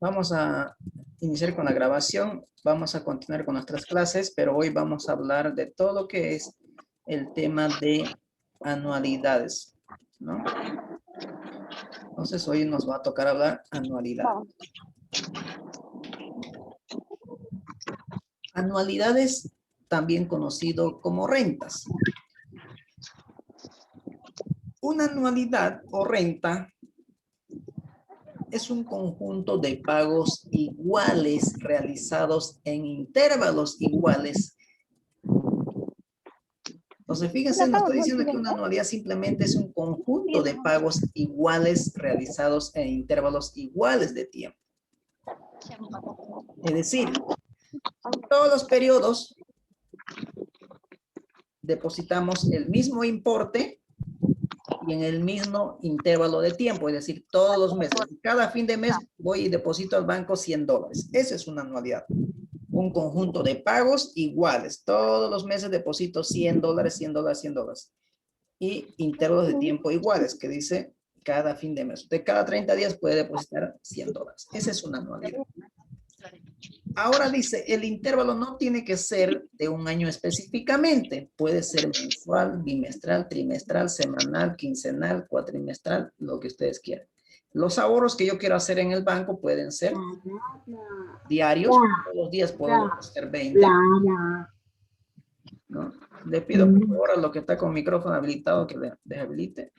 Vamos a iniciar con la grabación. Vamos a continuar con nuestras clases, pero hoy vamos a hablar de todo lo que es el tema de anualidades, ¿no? Entonces, hoy nos va a tocar hablar anualidades. Anualidades, también conocido como rentas. Una anualidad o renta es un conjunto de pagos iguales realizados en intervalos iguales. Entonces, fíjense, nos está diciendo que una anualidad simplemente es un conjunto de pagos iguales realizados en intervalos iguales de tiempo. Es decir, todos los periodos depositamos el mismo importe y en el mismo intervalo de tiempo, es decir, todos los meses. Cada fin de mes voy y deposito al banco $100. Esa es una anualidad. Un conjunto de pagos iguales. Todos los meses deposito $100, $100, $100. Y intervalos de tiempo iguales, que dice cada fin de mes. De cada 30 días puede depositar $100. Esa es una anualidad. Ahora dice, el intervalo no tiene que ser de un año específicamente. Puede ser mensual, bimestral, trimestral, semanal, quincenal, cuatrimestral, lo que ustedes quieran. Los ahorros que yo quiero hacer en el banco pueden ser diarios. Todos los días puedo hacer 20. ¿No? Le pido por favor a lo que está con micrófono habilitado que le deshabilite.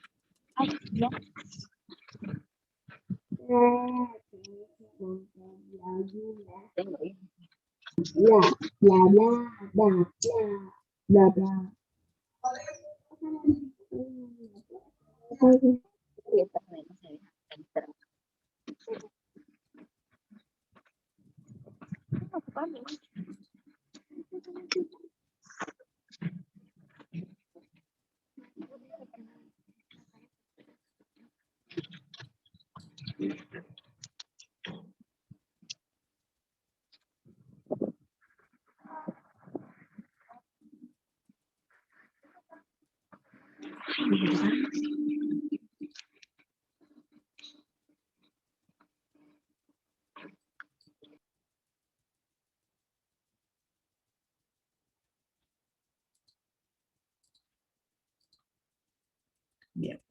Bien.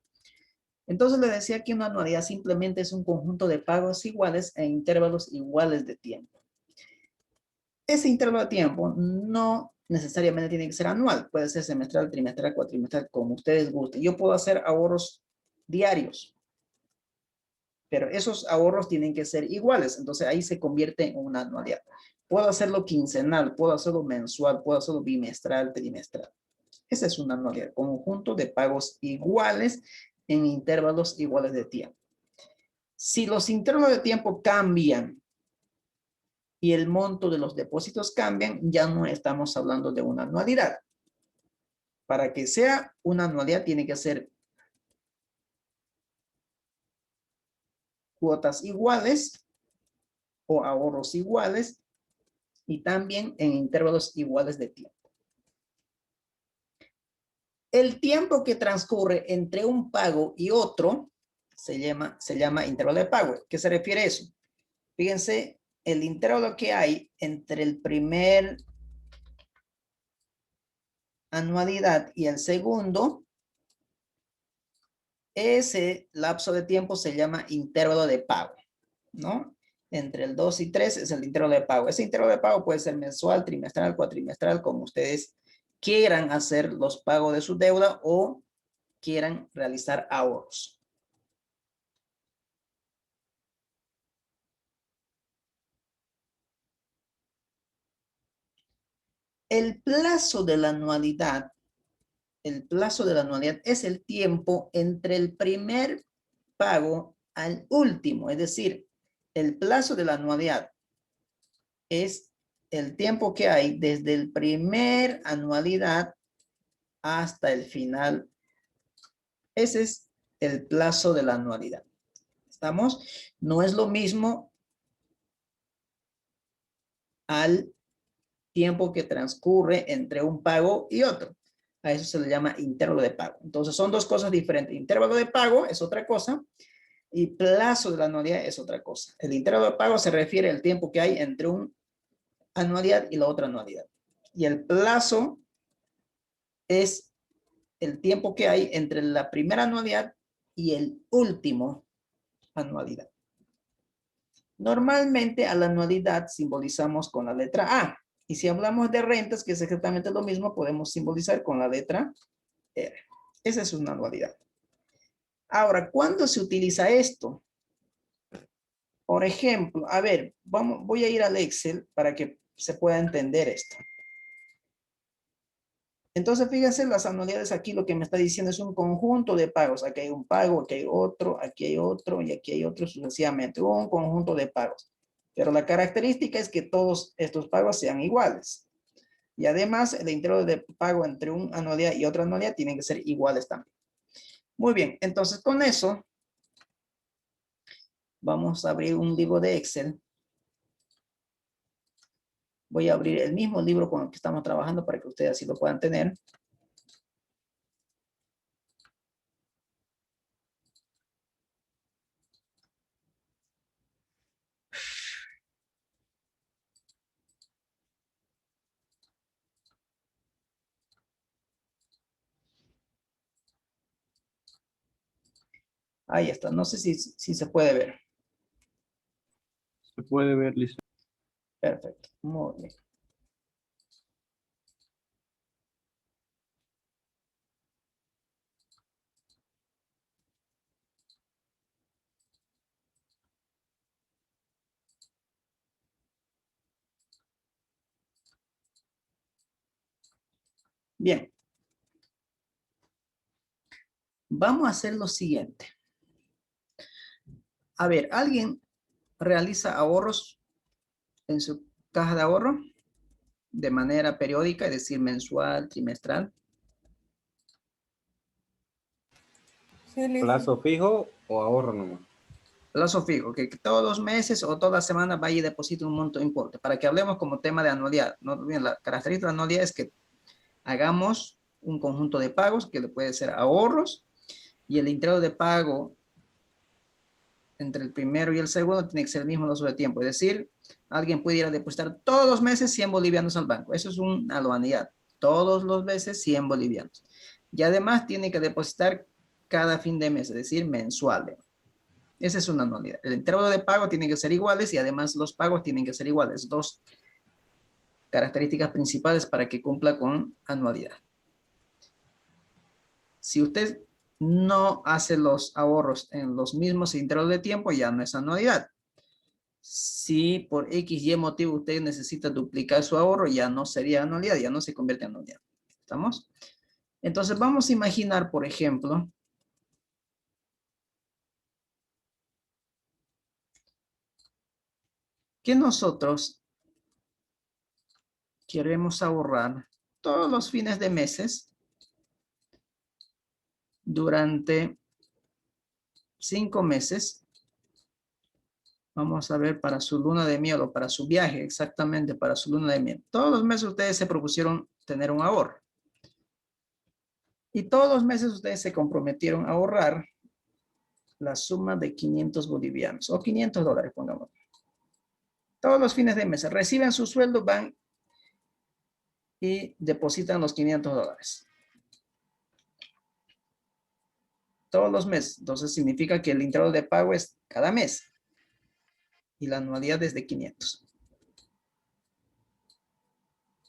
Entonces le decía que una anualidad simplemente es un conjunto de pagos iguales en intervalos iguales de tiempo. Ese intervalo de tiempo no necesariamente tiene que ser anual. Puede ser semestral, trimestral, cuatrimestral, como ustedes gusten. Yo puedo hacer ahorros diarios, pero esos ahorros tienen que ser iguales. Entonces ahí se convierte en una anualidad. Puedo hacerlo quincenal, puedo hacerlo mensual, puedo hacerlo bimestral, trimestral. Esa es una anualidad, conjunto de pagos iguales en intervalos iguales de tiempo. Si los intervalos de tiempo cambian y el monto de los depósitos cambian, ya no estamos hablando de una anualidad. Para que sea una anualidad tiene que ser cuotas iguales o ahorros iguales y también en intervalos iguales de tiempo. El tiempo que transcurre entre un pago y otro se llama intervalo de pago. ¿Qué se refiere a eso? Fíjense, el intervalo que hay entre el primer anualidad y el segundo, ese lapso de tiempo se llama intervalo de pago, ¿no? Entre el 2 y 3 es el intervalo de pago. Ese intervalo de pago puede ser mensual, trimestral, cuatrimestral, como ustedes quieran hacer los pagos de su deuda o quieran realizar ahorros. El plazo de la anualidad es el tiempo entre el primer pago al último, es decir, el plazo de la anualidad es el tiempo que hay desde el primer anualidad hasta el final. Ese es el plazo de la anualidad. ¿Estamos? No es lo mismo al tiempo que transcurre entre un pago y otro. A eso se le llama intervalo de pago. Entonces son dos cosas diferentes. Intervalo de pago es otra cosa. Y plazo de la anualidad es otra cosa. El intervalo de pago se refiere al tiempo que hay entre una anualidad y la otra anualidad. Y el plazo es el tiempo que hay entre la primera anualidad y el último anualidad. Normalmente a la anualidad simbolizamos con la letra A. Y si hablamos de rentas, que es exactamente lo mismo, podemos simbolizar con la letra R. Esa es una anualidad. Ahora, ¿cuándo se utiliza esto? Por ejemplo, a ver, voy a ir al Excel para que se pueda entender esto. Entonces, fíjense, las anualidades aquí lo que me está diciendo es un conjunto de pagos. Aquí hay un pago, aquí hay otro y aquí hay otro sucesivamente. Un conjunto de pagos. Pero la característica es que todos estos pagos sean iguales. Y además, el intervalo de pago entre una anualidad y otra anualidad tienen que ser iguales también. Muy bien, entonces con eso vamos a abrir un libro de Excel. Voy a abrir el mismo libro con el que estamos trabajando para que ustedes así lo puedan tener. Ahí está, no sé si se puede ver. Se puede ver, listo. Perfecto, muy bien. Bien. Vamos a hacer lo siguiente. A ver, ¿alguien realiza ahorros en su caja de ahorro de manera periódica, es decir, mensual, trimestral? Sí, listo. ¿Plazo fijo o ahorro nomás? Plazo fijo, que todos los meses o todas las semanas vaya y deposite un monto de importe, para que hablemos como tema de anualidad. ¿No? Bien, la característica de la anualidad es que hagamos un conjunto de pagos que puede ser ahorros y el intervalo de pago entre el primero y el segundo tiene que ser el mismo lazo de tiempo. Es decir, alguien puede ir a depositar todos los meses 100 bolivianos al banco. Eso es una anualidad. Todos los meses 100 bolivianos. Y además tiene que depositar cada fin de mes, es decir, mensual. Esa es una anualidad. El intervalo de pago tiene que ser iguales y además los pagos tienen que ser iguales. Dos características principales para que cumpla con anualidad. Si usted no hace los ahorros en los mismos intervalos de tiempo, ya no es anualidad. Si por X, Y motivo usted necesita duplicar su ahorro, ya no sería anualidad, ya no se convierte en anualidad. ¿Estamos? Entonces vamos a imaginar, por ejemplo, que nosotros queremos ahorrar todos los fines de meses durante 5 meses. Vamos a ver para su luna de miel o para su viaje, exactamente para su luna de miel. Todos los meses ustedes se propusieron tener un ahorro. Y todos los meses ustedes se comprometieron a ahorrar la suma de 500 bolivianos o 500 dólares, pongamos. Todos los fines de mes reciben su sueldo, van y depositan los 500 dólares. Todos los meses. Entonces significa que el intervalo de pago es cada mes. Y la anualidad es de 500.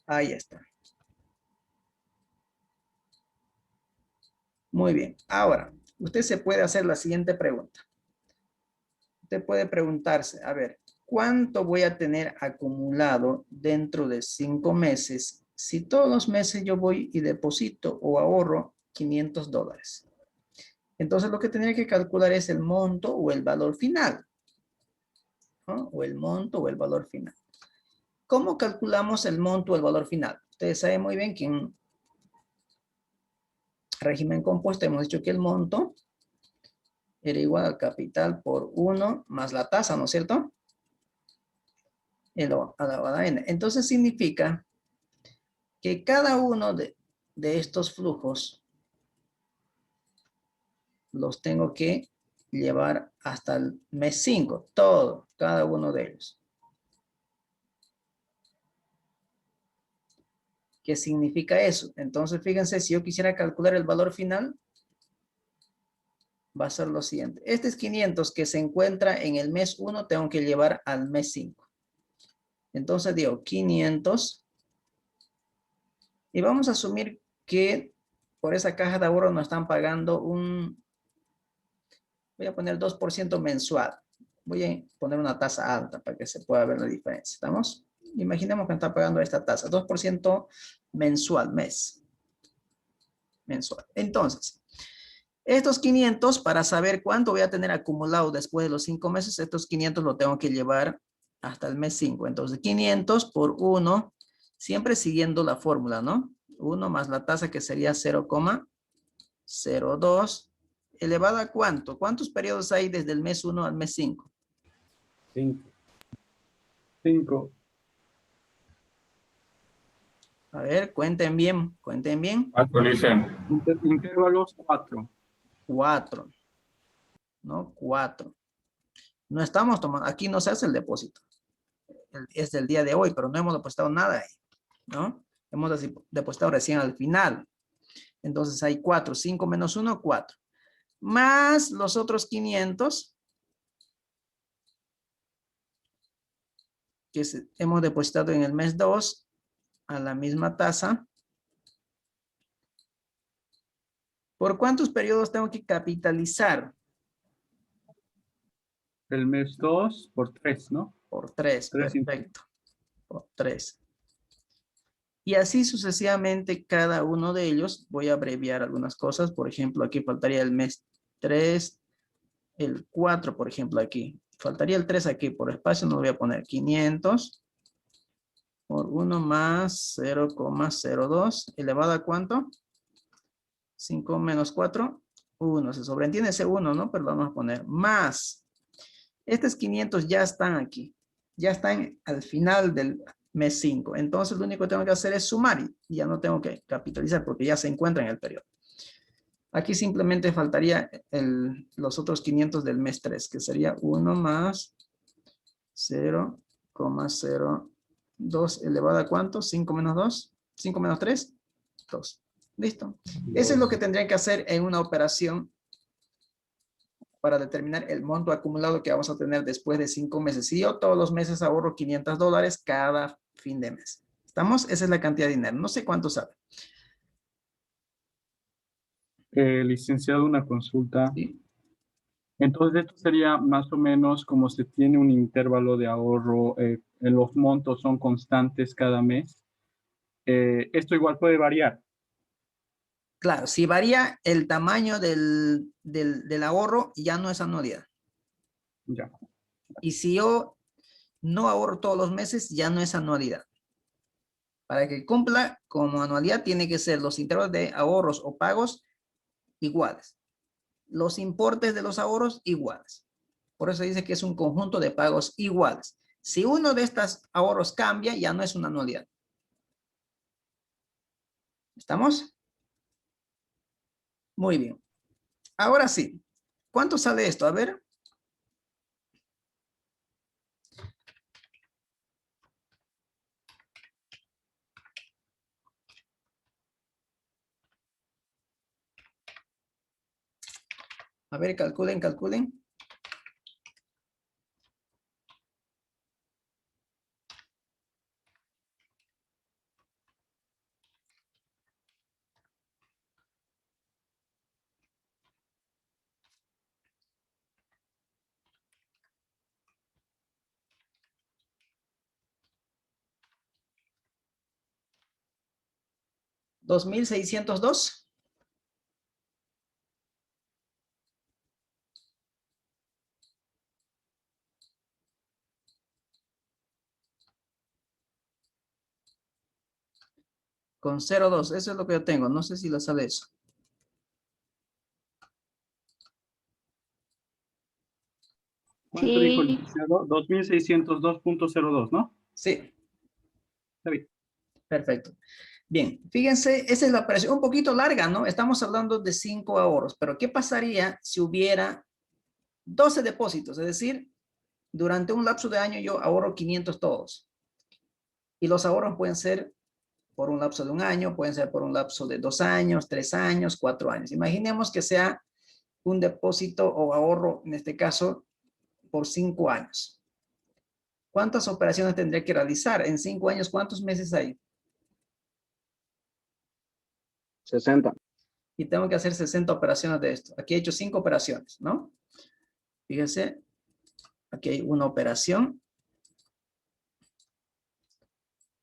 Ahí está. Muy bien. Ahora, usted se puede hacer la siguiente pregunta. Usted puede preguntarse, a ver, ¿cuánto voy a tener acumulado dentro de 5 meses si todos los meses yo voy y deposito o ahorro 500 dólares? Entonces lo que tendría que calcular es el monto o el valor final, ¿no? O el monto o el valor final. ¿Cómo calculamos el monto o el valor final? Ustedes saben muy bien que en régimen compuesto hemos dicho que el monto era igual al capital por 1 más la tasa, ¿no es cierto? A la n. Entonces significa que cada uno de estos flujos los tengo que llevar hasta el mes 5, todo, cada uno de ellos. ¿Qué significa eso? Entonces, fíjense, si yo quisiera calcular el valor final, va a ser lo siguiente. Este es 500 que se encuentra en el mes 1, tengo que llevar al mes 5. Entonces digo 500. Y vamos a asumir que por esa caja de ahorro nos están pagando un, voy a poner 2% mensual. Voy a poner una tasa alta para que se pueda ver la diferencia. ¿Estamos? Imaginemos que está pagando esta tasa, 2% mensual, mes. Mensual. Entonces, estos 500, para saber cuánto voy a tener acumulado después de los 5 meses, estos 500 lo tengo que llevar hasta el mes 5. Entonces, 500 por 1, siempre siguiendo la fórmula, ¿no? 1 más la tasa que sería 0,02, elevado a ¿cuánto? ¿Cuántos periodos hay desde el mes 1 al mes 5? 5. 5. A ver, cuenten bien, cuenten bien. Actualicen. Intervalos 4. 4, ¿no? 4. No estamos tomando, aquí no se hace el depósito. Es del día de hoy, pero no hemos depositado nada ahí, ¿no? Hemos depositado recién al final. Entonces hay 4, 5 menos 1, 4. Más los otros 500 que hemos depositado en el mes 2 a la misma tasa. ¿Por cuántos periodos tengo que capitalizar? El mes 2 por 3, ¿no? Por 3, 3. perfecto. Por 3. Y así sucesivamente cada uno de ellos. Voy a abreviar algunas cosas. Por ejemplo, aquí faltaría el mes 3, el 4, por ejemplo, aquí. Faltaría el 3 aquí. Por espacio no voy a poner 500 por 1 más 0,02. ¿Elevado a cuánto? 5 menos 4, 1. Se sobreentiende ese 1, ¿no? Pero vamos a poner más. Estos 500 ya están aquí. Ya están al final del mes 5. Entonces, lo único que tengo que hacer es sumar y ya no tengo que capitalizar porque ya se encuentra en el periodo. Aquí simplemente faltaría los otros 500 del mes 3, que sería 1 más 0,02 elevado a ¿cuánto? 5 menos 2, 5 menos 3, 2. ¿Listo? Eso es lo que tendrían que hacer en una operación para determinar el monto acumulado que vamos a tener después de 5 meses. Si yo todos los meses ahorro $500 cada fin de mes. ¿Estamos? Esa es la cantidad de dinero. No sé cuánto sabe. Licenciado, una consulta. ¿Sí? Entonces, esto sería más o menos como se tiene un intervalo de ahorro, los montos son constantes cada mes. Esto igual puede variar. Claro, si varía el tamaño del ahorro, ya no es anualidad. Ya. Y si yo no ahorro todos los meses, ya no es anualidad. Para que cumpla como anualidad, tiene que ser los intervalos de ahorros o pagos iguales. Los importes de los ahorros iguales. Por eso dice que es un conjunto de pagos iguales. Si uno de estos ahorros cambia, ya no es una anualidad. ¿Estamos? Muy bien. Ahora sí. ¿Cuánto sale esto? A ver. A ver, calculen, calculen. $2,602. Con 0,2. Eso es lo que yo tengo. No sé si le sale eso. ¿Cuánto dijo el Sí. licenciado? 2602.02, ¿no? Sí, Está bien. perfecto. Bien, fíjense, esa es la operación un poquito larga, ¿no? Estamos hablando de 5 ahorros, pero ¿qué pasaría si hubiera 12 depósitos, es decir, durante un lapso de año yo ahorro 500 todos. Y los ahorros pueden ser por un lapso de un año, pueden ser por un lapso de 2 años, 3 años, 4 años. Imaginemos que sea un depósito o ahorro, en este caso, por 5 años. ¿Cuántas operaciones tendría que realizar? En 5 años, ¿cuántos meses hay? 60. Y tengo que hacer 60 operaciones de esto. Aquí he hecho 5 operaciones, ¿no? Fíjense, aquí hay una operación,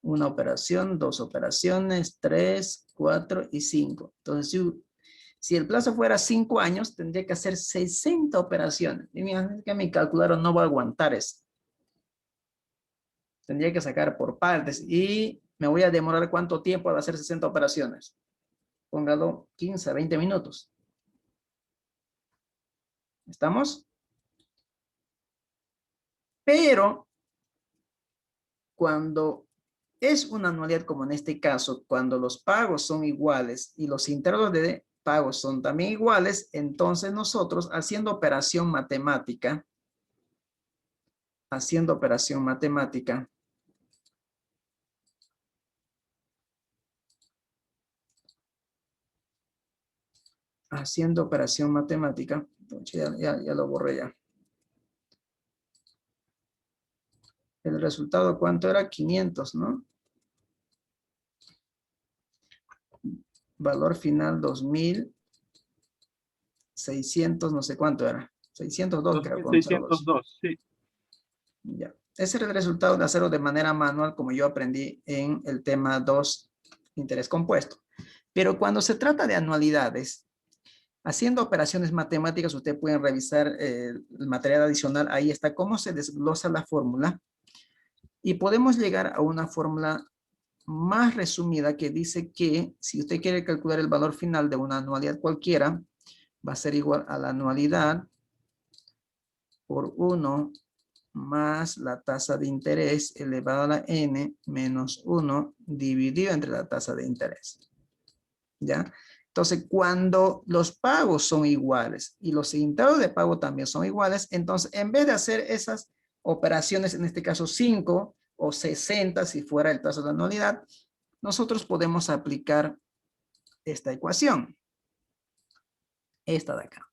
2 operaciones, 3, 4 y 5. Entonces, si el plazo fuera 5 años, tendría que hacer 60 operaciones. Y mira, que mi calculadora no va a aguantar eso. Tendría que sacar por partes y me voy a demorar ¿cuánto tiempo al hacer 60 operaciones? Póngalo 15, 20 minutos. ¿Estamos? Pero cuando es una anualidad como en este caso, cuando los pagos son iguales y los intervalos de pagos son también iguales, entonces nosotros haciendo operación matemática, haciendo operación matemática, ya lo borré ya. El resultado, ¿cuánto era? 500, ¿no? Valor final 2.600, no sé cuánto era. 602 creo. 2602, sí. Ya. Ese era el resultado de hacerlo de manera manual, como yo aprendí en el tema 2, interés compuesto. Pero cuando se trata de anualidades, haciendo operaciones matemáticas, ustedes pueden revisar el material adicional. Ahí está cómo se desglosa la fórmula. Y podemos llegar a una fórmula más resumida que dice que si usted quiere calcular el valor final de una anualidad cualquiera, va a ser igual a la anualidad por 1 más la tasa de interés elevado a la n menos 1 dividido entre la tasa de interés. ¿Ya? Entonces, cuando los pagos son iguales y los intervalos de pago también son iguales, entonces, en vez de hacer esas operaciones, en este caso 5 o 60, si fuera el plazo de anualidad, nosotros podemos aplicar esta ecuación. Esta de acá.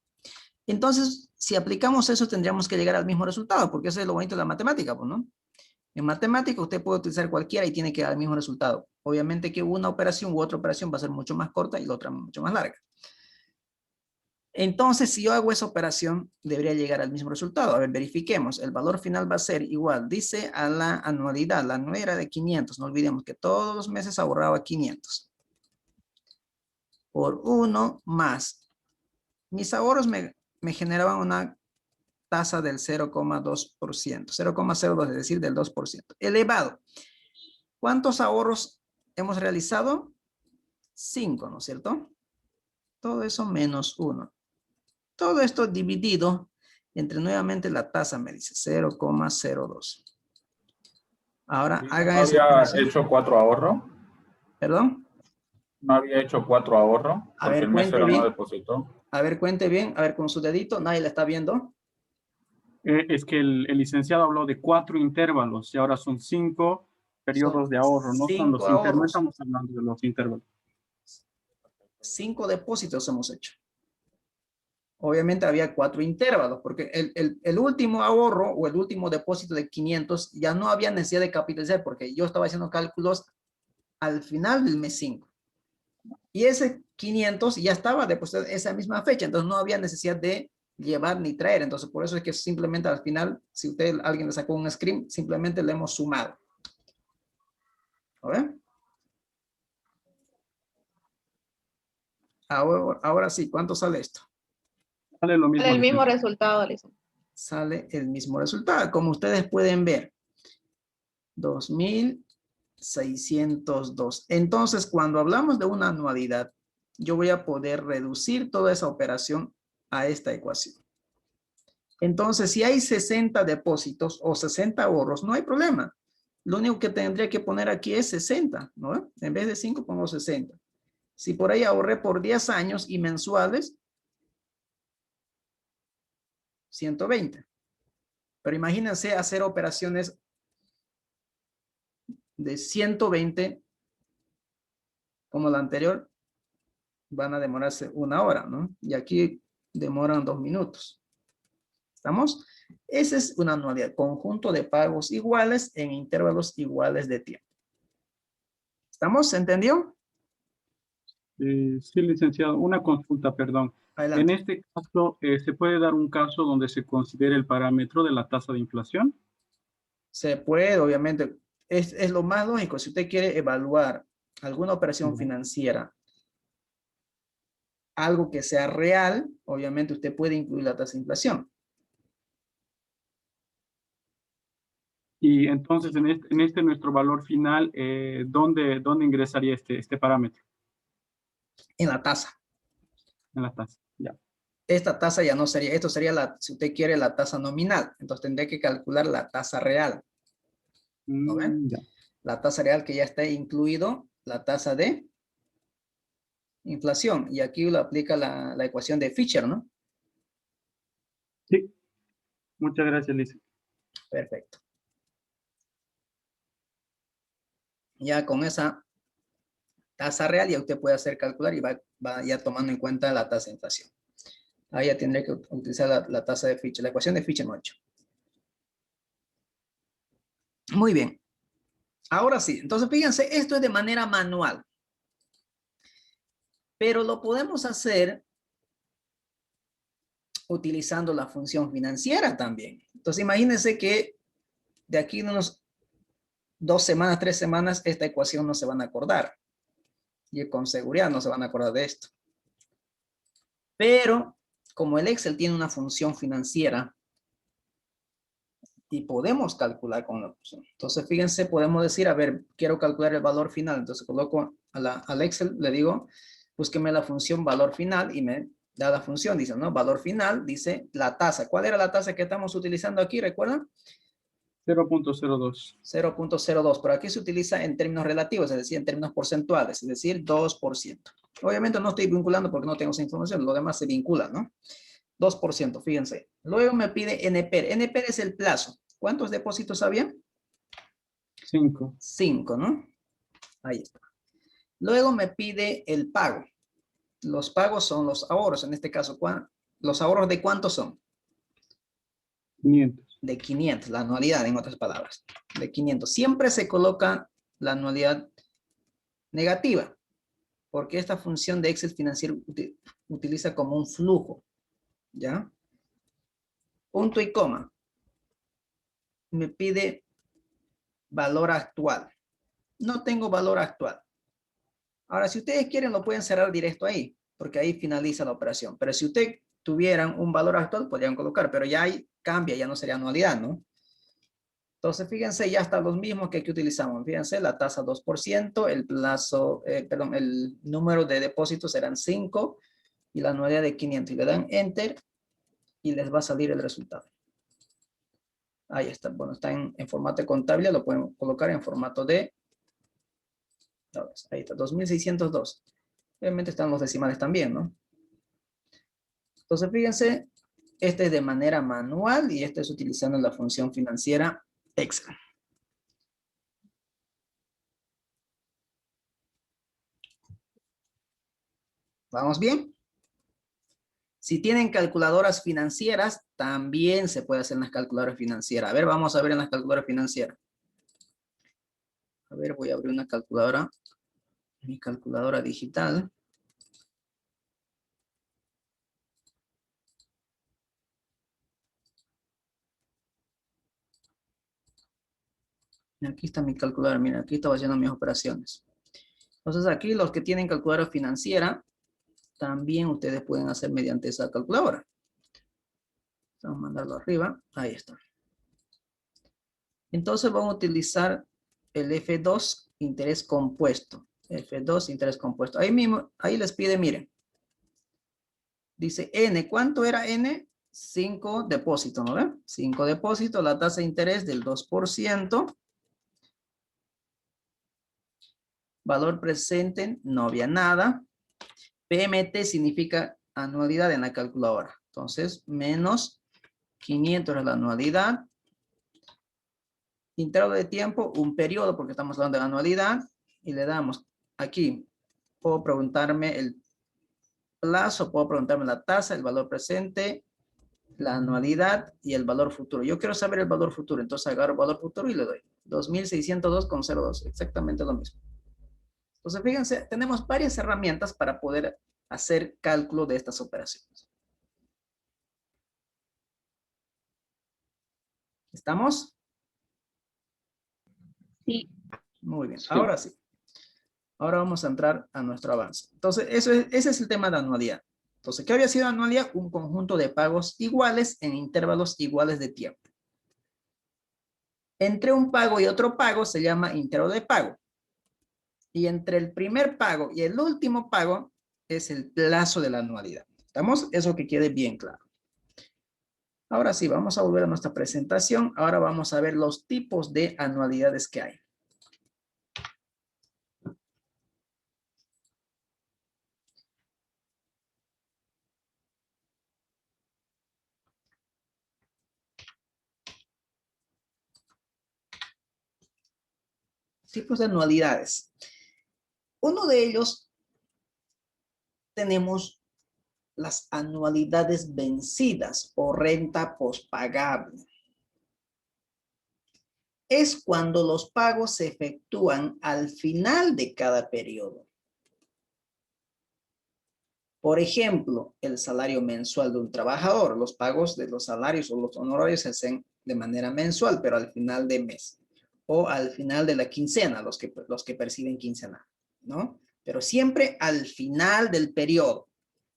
Entonces, si aplicamos eso, tendríamos que llegar al mismo resultado, porque eso es lo bonito de la matemática, pues, ¿no? En matemática usted puede utilizar cualquiera y tiene que dar el mismo resultado. Obviamente que una operación u otra operación va a ser mucho más corta y la otra mucho más larga. Entonces, si yo hago esa operación, debería llegar al mismo resultado. A ver, verifiquemos. El valor final va a ser igual. Dice a la anualidad. La anualidad era de 500. No olvidemos que todos los meses ahorraba 500. Por 1 más. Mis ahorros me generaban una tasa del 0,2%. 0,02, es decir, del 2%. Elevado. ¿Cuántos ahorros hemos realizado? 5, ¿no es cierto? Todo eso menos 1. Todo esto dividido entre nuevamente la tasa, me dice 0,02. Ahora hagan esa operación. ¿No había hecho 4 ahorros? ¿Perdón? ¿No había hecho 4 ahorros? A ver, Porque el cuente mesero bien. no depositó. A ver, cuente bien. A ver, con su dedito. Nadie la está viendo. Es que el licenciado habló de 4 intervalos y ahora son 5 periodos Son de ahorro, no son los 5 intervalos, no ahorros. estamos hablando de los intervalos. 5 depósitos hemos hecho. Obviamente había 4 intervalos, porque el último ahorro o el último depósito de 500 ya no había necesidad de capitalizar, porque yo estaba haciendo cálculos al final del mes 5. Y ese 500 ya estaba depositado esa misma fecha, entonces no había necesidad de llevar ni traer. Entonces, por eso es que simplemente al final, si alguien le sacó un screen, simplemente le hemos sumado. ¿A ver? Ahora sí, ¿cuánto sale esto? Sale lo mismo. El mismo resultado, licenciado. Sale el mismo resultado. Como ustedes pueden ver, 2.602. Entonces, cuando hablamos de una anualidad, yo voy a poder reducir toda esa operación a esta ecuación. Entonces, si hay 60 depósitos o 60 ahorros, no hay problema. Lo único que tendría que poner aquí es 60, ¿no? En vez de 5, pongo 60. Si por ahí ahorré por 10 años y mensuales, 120. Pero imagínense hacer operaciones de 120 como la anterior, van a demorarse 1 hora, ¿no? Y aquí demoran 2 minutos. ¿Estamos? Esa es una anualidad, conjunto de pagos iguales en intervalos iguales de tiempo. ¿Estamos? ¿Se entendió? Sí, licenciado, una consulta, perdón. Adelante. En este caso, ¿se puede dar un caso donde se considere el parámetro de la tasa de inflación? Se puede, obviamente. Es lo más lógico. Si usted quiere evaluar alguna operación financiera, algo que sea real, obviamente usted puede incluir la tasa de inflación. Y entonces, en este nuestro valor final, ¿dónde ingresaría este parámetro? En la tasa. En la tasa. Ya. Esta tasa ya no sería, esto sería la, si usted quiere, la tasa nominal. Entonces tendría que calcular la tasa real. ¿No ven? Ya. La tasa real que ya está incluido, la tasa de inflación. Y aquí lo aplica la ecuación de Fisher, ¿no? Sí. Muchas gracias, Lice. Perfecto. Ya con esa tasa real ya usted puede hacer calcular y va ya tomando en cuenta la tasa de inflación. Ahí ya tendré que utilizar la tasa de Fisher, la ecuación de Fisher no 8. Muy bien. Ahora sí, entonces fíjense, esto es de manera manual. Pero lo podemos hacer utilizando la función financiera también. Entonces imagínense que de aquí a unos 2 semanas, 3 semanas, esta ecuación no se van a acordar. Y con seguridad no se van a acordar de esto. Pero como el Excel tiene una función financiera y podemos calcular con la función. Entonces fíjense, podemos decir, a ver, quiero calcular el valor final. Entonces coloco al Excel, le digo, búsqueme la función valor final y me da la función. Dice, ¿no? Valor final, dice la tasa. ¿Cuál era la tasa que estamos utilizando aquí? ¿Recuerdan? 0.02. 0.02, pero aquí se utiliza en términos relativos, es decir, en términos porcentuales, es decir, 2%. Obviamente no estoy vinculando porque no tengo esa información, lo demás se vincula, ¿no? 2%, fíjense. Luego me pide NPER. NPER es el plazo. ¿Cuántos depósitos había? 5. 5, ¿no? Ahí está. Luego me pide el pago. Los pagos son los ahorros, en este caso, ¿los ahorros de cuántos son? 500. De 500, la anualidad, en otras palabras, de 500. Siempre se coloca la anualidad negativa, porque esta función de Excel financiero utiliza como un flujo, ¿ya? Punto y coma. Me pide valor actual. No tengo valor actual. Ahora, si ustedes quieren, lo pueden cerrar directo ahí, porque ahí finaliza la operación. Pero si ustedes tuvieran un valor actual, podrían colocar, pero ya ahí cambia, ya no sería anualidad, ¿no? Entonces, fíjense, ya están los mismos que aquí utilizamos. Fíjense, la tasa 2%, el plazo, perdón, el número de depósitos serán 5 y la anualidad de 500. Y le dan Enter y les va a salir el resultado. Ahí está. Bueno, está en formato de contable, lo pueden colocar en formato de... Ahí está, 2602. Obviamente están los decimales también, ¿no? Entonces, fíjense, este es de manera manual y este es utilizando la función financiera Excel. ¿Vamos bien? Si tienen calculadoras financieras, también se puede hacer en las calculadoras financieras. A ver, vamos a ver en las calculadoras financieras. A ver, voy a abrir una calculadora. Mi calculadora digital. Aquí está mi calculadora. Mira, aquí estaba haciendo mis operaciones. Entonces aquí los que tienen calculadora financiera, también ustedes pueden hacer mediante esa calculadora. Vamos a mandarlo arriba. Ahí está. Entonces vamos a utilizar el F2, interés compuesto. F2, interés compuesto. Ahí mismo, ahí les pide, miren. Dice N. ¿Cuánto era N? 5 depósitos, ¿no ven? 5 depósitos, la tasa de interés del 2%. Valor presente, no había nada. PMT significa anualidad en la calculadora. Entonces, menos 500 es la anualidad. Intervalo de tiempo, un periodo, porque estamos hablando de anualidad. Y le damos aquí. Puedo preguntarme el plazo, puedo preguntarme la tasa, el valor presente, la anualidad y el valor futuro. Yo quiero saber el valor futuro, entonces agarro el valor futuro y le doy 2.602,02, exactamente lo mismo. Entonces, fíjense, tenemos varias herramientas para poder hacer cálculo de estas operaciones. ¿Estamos? Sí. Muy bien, Sí. ahora sí. Ahora vamos a entrar a nuestro avance. Entonces, ese es el tema de anualidad. Entonces, ¿qué había sido anualidad? Un conjunto de pagos iguales en intervalos iguales de tiempo. Entre un pago y otro pago se llama intervalo de pago. Y entre el primer pago y el último pago es el plazo de la anualidad. ¿Estamos? Eso que quede bien claro. Ahora sí, vamos a volver a nuestra presentación. Ahora vamos a ver los tipos de anualidades que hay. Tipos de anualidades. Uno de ellos tenemos las anualidades vencidas o renta pospagable. Es cuando los pagos se efectúan al final de cada periodo. Por ejemplo, el salario mensual de un trabajador. Los pagos de los salarios o los honorarios se hacen de manera mensual, pero al final de mes. O al final de la quincena, los que perciben quincenal, ¿no? Pero siempre al final del periodo.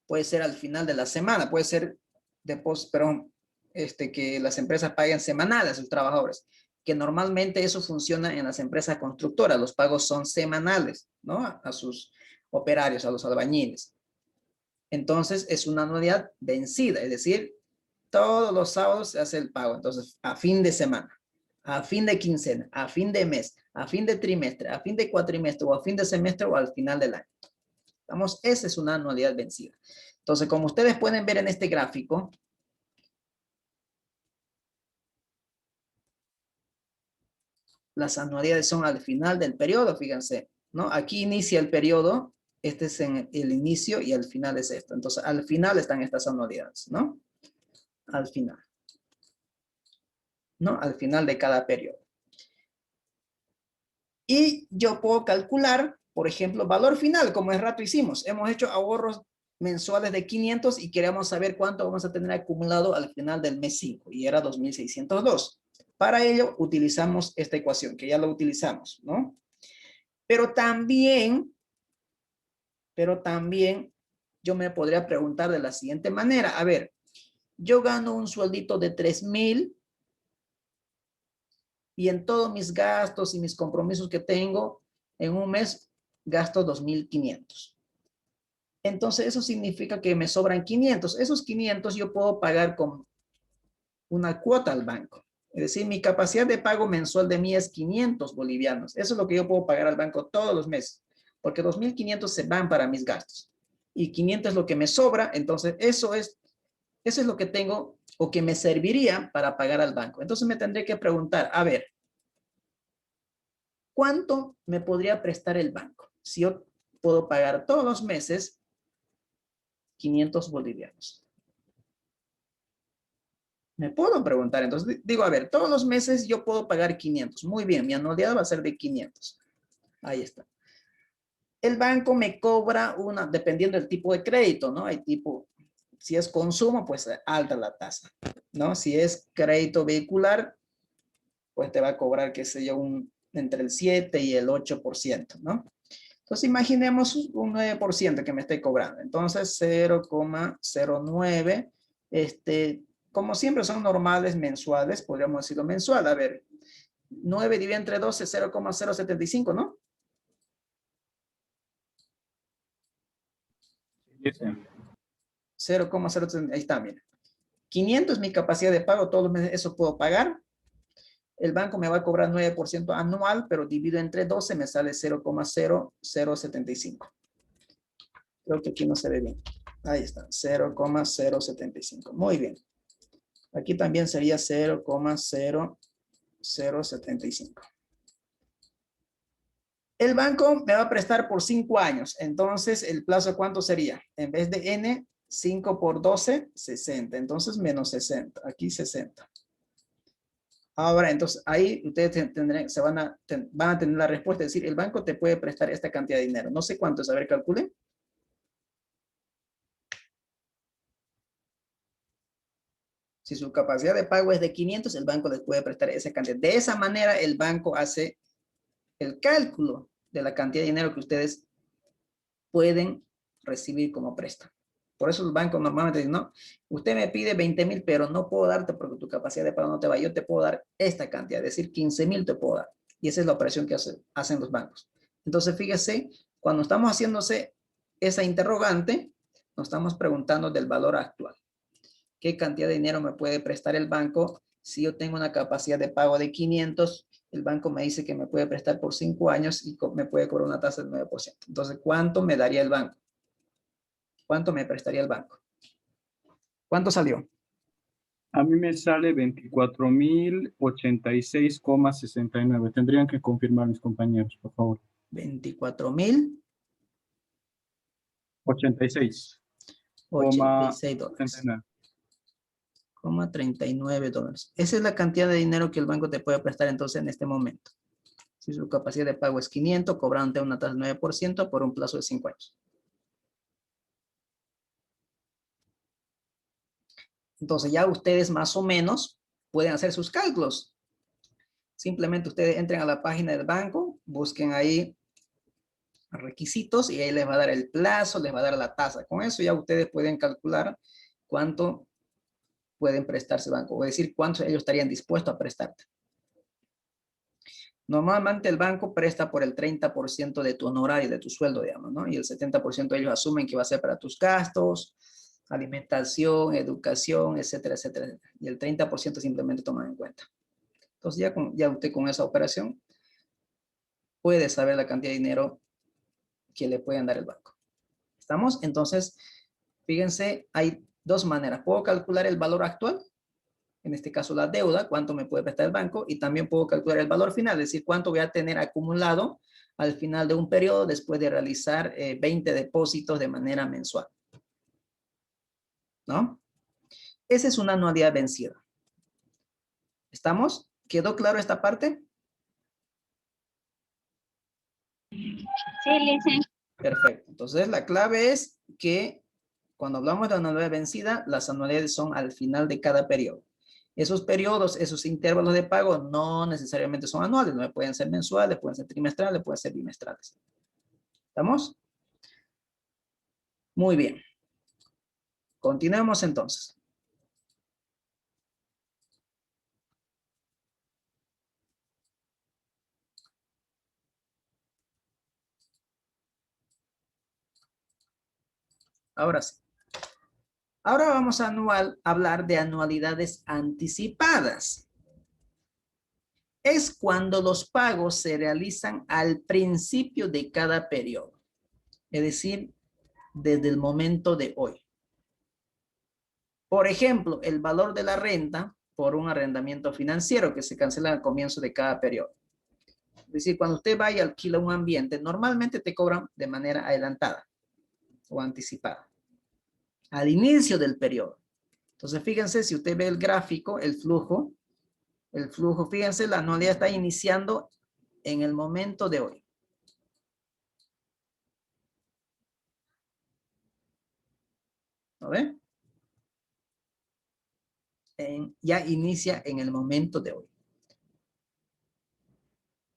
Puede ser al final de la semana, puede ser que las empresas paguen semanales a sus trabajadores, que normalmente eso funciona en las empresas constructoras. Los pagos son semanales, ¿no? A sus operarios, a los albañiles. Entonces es una anualidad vencida, es decir, todos los sábados se hace el pago. Entonces, a fin de semana, a fin de quincena, a fin de mes, a fin de trimestre, a fin de cuatrimestre o a fin de semestre o al final del año. Vamos, esa es una anualidad vencida. Entonces, como ustedes pueden ver en este gráfico, las anualidades son al final del periodo, fíjense, ¿no? Aquí inicia el periodo, este es en el inicio y al final es esto. Entonces, al final están estas anualidades, ¿no? Al final. ¿No? Al final de cada periodo. Y yo puedo calcular, por ejemplo, valor final, como hace rato hicimos. Hemos hecho ahorros mensuales de 500 y queremos saber cuánto vamos a tener acumulado al final del mes 5, y era 2.602. Para ello, utilizamos esta ecuación, que ya la utilizamos, ¿no? Pero también yo me podría preguntar de la siguiente manera. A ver, yo gano un sueldito de 3.000 y en todos mis gastos y mis compromisos que tengo, en un mes gasto 2.500. Entonces eso significa que me sobran 500. Esos 500 yo puedo pagar con una cuota al banco. Es decir, mi capacidad de pago mensual de mí es 500 bolivianos. Eso es lo que yo puedo pagar al banco todos los meses, porque 2.500 se van para mis gastos y 500 es lo que me sobra. Entonces eso es lo que tengo o que me serviría para pagar al banco. Entonces me tendré que preguntar, a ver, ¿cuánto me podría prestar el banco? Si yo puedo pagar todos los meses 500 bolivianos. Me puedo preguntar, entonces digo, a ver, todos los meses yo puedo pagar 500. Muy bien, mi anualidad va a ser de 500. Ahí está. El banco me cobra dependiendo del tipo de crédito, ¿no? Hay tipo, si es consumo, pues alta la tasa, ¿no? Si es crédito vehicular, pues te va a cobrar, qué sé yo, entre el 7 y el 8%, ¿no? Entonces imaginemos un 9% que me esté cobrando. Entonces 0,09, como siempre son normales mensuales, podríamos decirlo mensual. A ver, 9 dividido entre 12, 0,075, ¿no? Dice. 0,075, ahí está, mira. 500 es mi capacidad de pago, todos los meses eso puedo pagar. El banco me va a cobrar 9% anual, pero dividido entre 12 me sale 0,0075. Creo que aquí no se ve bien. Ahí está, 0,075. Muy bien. Aquí también sería 0,0075. El banco me va a prestar por 5 años. Entonces, ¿el plazo cuánto sería? En vez de N, 5 por 12, 60. Entonces, menos 60. Aquí 60. Ahora, entonces, ahí ustedes tendrán, van a tener la respuesta. Es decir, el banco te puede prestar esta cantidad de dinero. No sé cuánto es. A ver, calculen. Si su capacidad de pago es de 500, el banco les puede prestar esa cantidad. De esa manera, el banco hace el cálculo de la cantidad de dinero que ustedes pueden recibir como préstamo. Por eso los bancos normalmente dicen, no, usted me pide 20,000, pero no puedo darte porque tu capacidad de pago no te va. Yo te puedo dar esta cantidad, es decir, 15,000 te puedo dar. Y esa es la operación que hacen los bancos. Entonces, fíjese, cuando estamos haciéndose esa interrogante, nos estamos preguntando del valor actual. ¿Qué cantidad de dinero me puede prestar el banco? Si yo tengo una capacidad de pago de 500, el banco me dice que me puede prestar por 5 años y me puede cobrar una tasa del 9%. Entonces, ¿cuánto me daría el banco? ¿Cuánto me prestaría el banco? ¿Cuánto salió? A mí me sale 24,086,69. Tendrían que confirmar mis compañeros, por favor. 24,086 86,69. dólares. $39. Esa es la cantidad de dinero que el banco te puede prestar entonces en este momento. Si su capacidad de pago es 500, cobrándote una tasa del 9% por un plazo de 5 años. Entonces ya ustedes más o menos pueden hacer sus cálculos. Simplemente ustedes entren a la página del banco, busquen ahí requisitos y ahí les va a dar el plazo, les va a dar la tasa. Con eso ya ustedes pueden calcular cuánto pueden prestarse el banco, o decir cuánto ellos estarían dispuestos a prestarte. Normalmente el banco presta por el 30% de tu honorario, de tu sueldo, digamos, ¿no? Y el 70% ellos asumen que va a ser para tus gastos, alimentación, educación, etcétera, etcétera. Y el 30% simplemente toman en cuenta. Entonces ya usted con esa operación puede saber la cantidad de dinero que le pueden dar el banco. ¿Estamos? Entonces, fíjense, hay dos maneras. Puedo calcular el valor actual, en este caso la deuda, cuánto me puede prestar el banco, y también puedo calcular el valor final, es decir, cuánto voy a tener acumulado al final de un periodo después de realizar 20 depósitos de manera mensual. ¿No? Esa es una anualidad vencida. ¿Estamos? ¿Quedó claro esta parte? Sí, licenciado. Perfecto. Entonces, la clave es que cuando hablamos de anualidad vencida, las anualidades son al final de cada periodo. Esos periodos, esos intervalos de pago no necesariamente son anuales, no pueden ser mensuales, pueden ser trimestrales, pueden ser bimestrales. ¿Estamos? Muy bien. Continuemos entonces. Ahora sí. Ahora vamos a hablar de anualidades anticipadas. Es cuando los pagos se realizan al principio de cada periodo. Es decir, desde el momento de hoy. Por ejemplo, el valor de la renta por un arrendamiento financiero que se cancela al comienzo de cada periodo. Es decir, cuando usted va y alquila un ambiente, normalmente te cobran de manera adelantada o anticipada. Al inicio del periodo. Entonces, fíjense, si usted ve el gráfico, el flujo, fíjense, la anualidad está iniciando en el momento de hoy. ¿Lo ven? Ya inicia en el momento de hoy.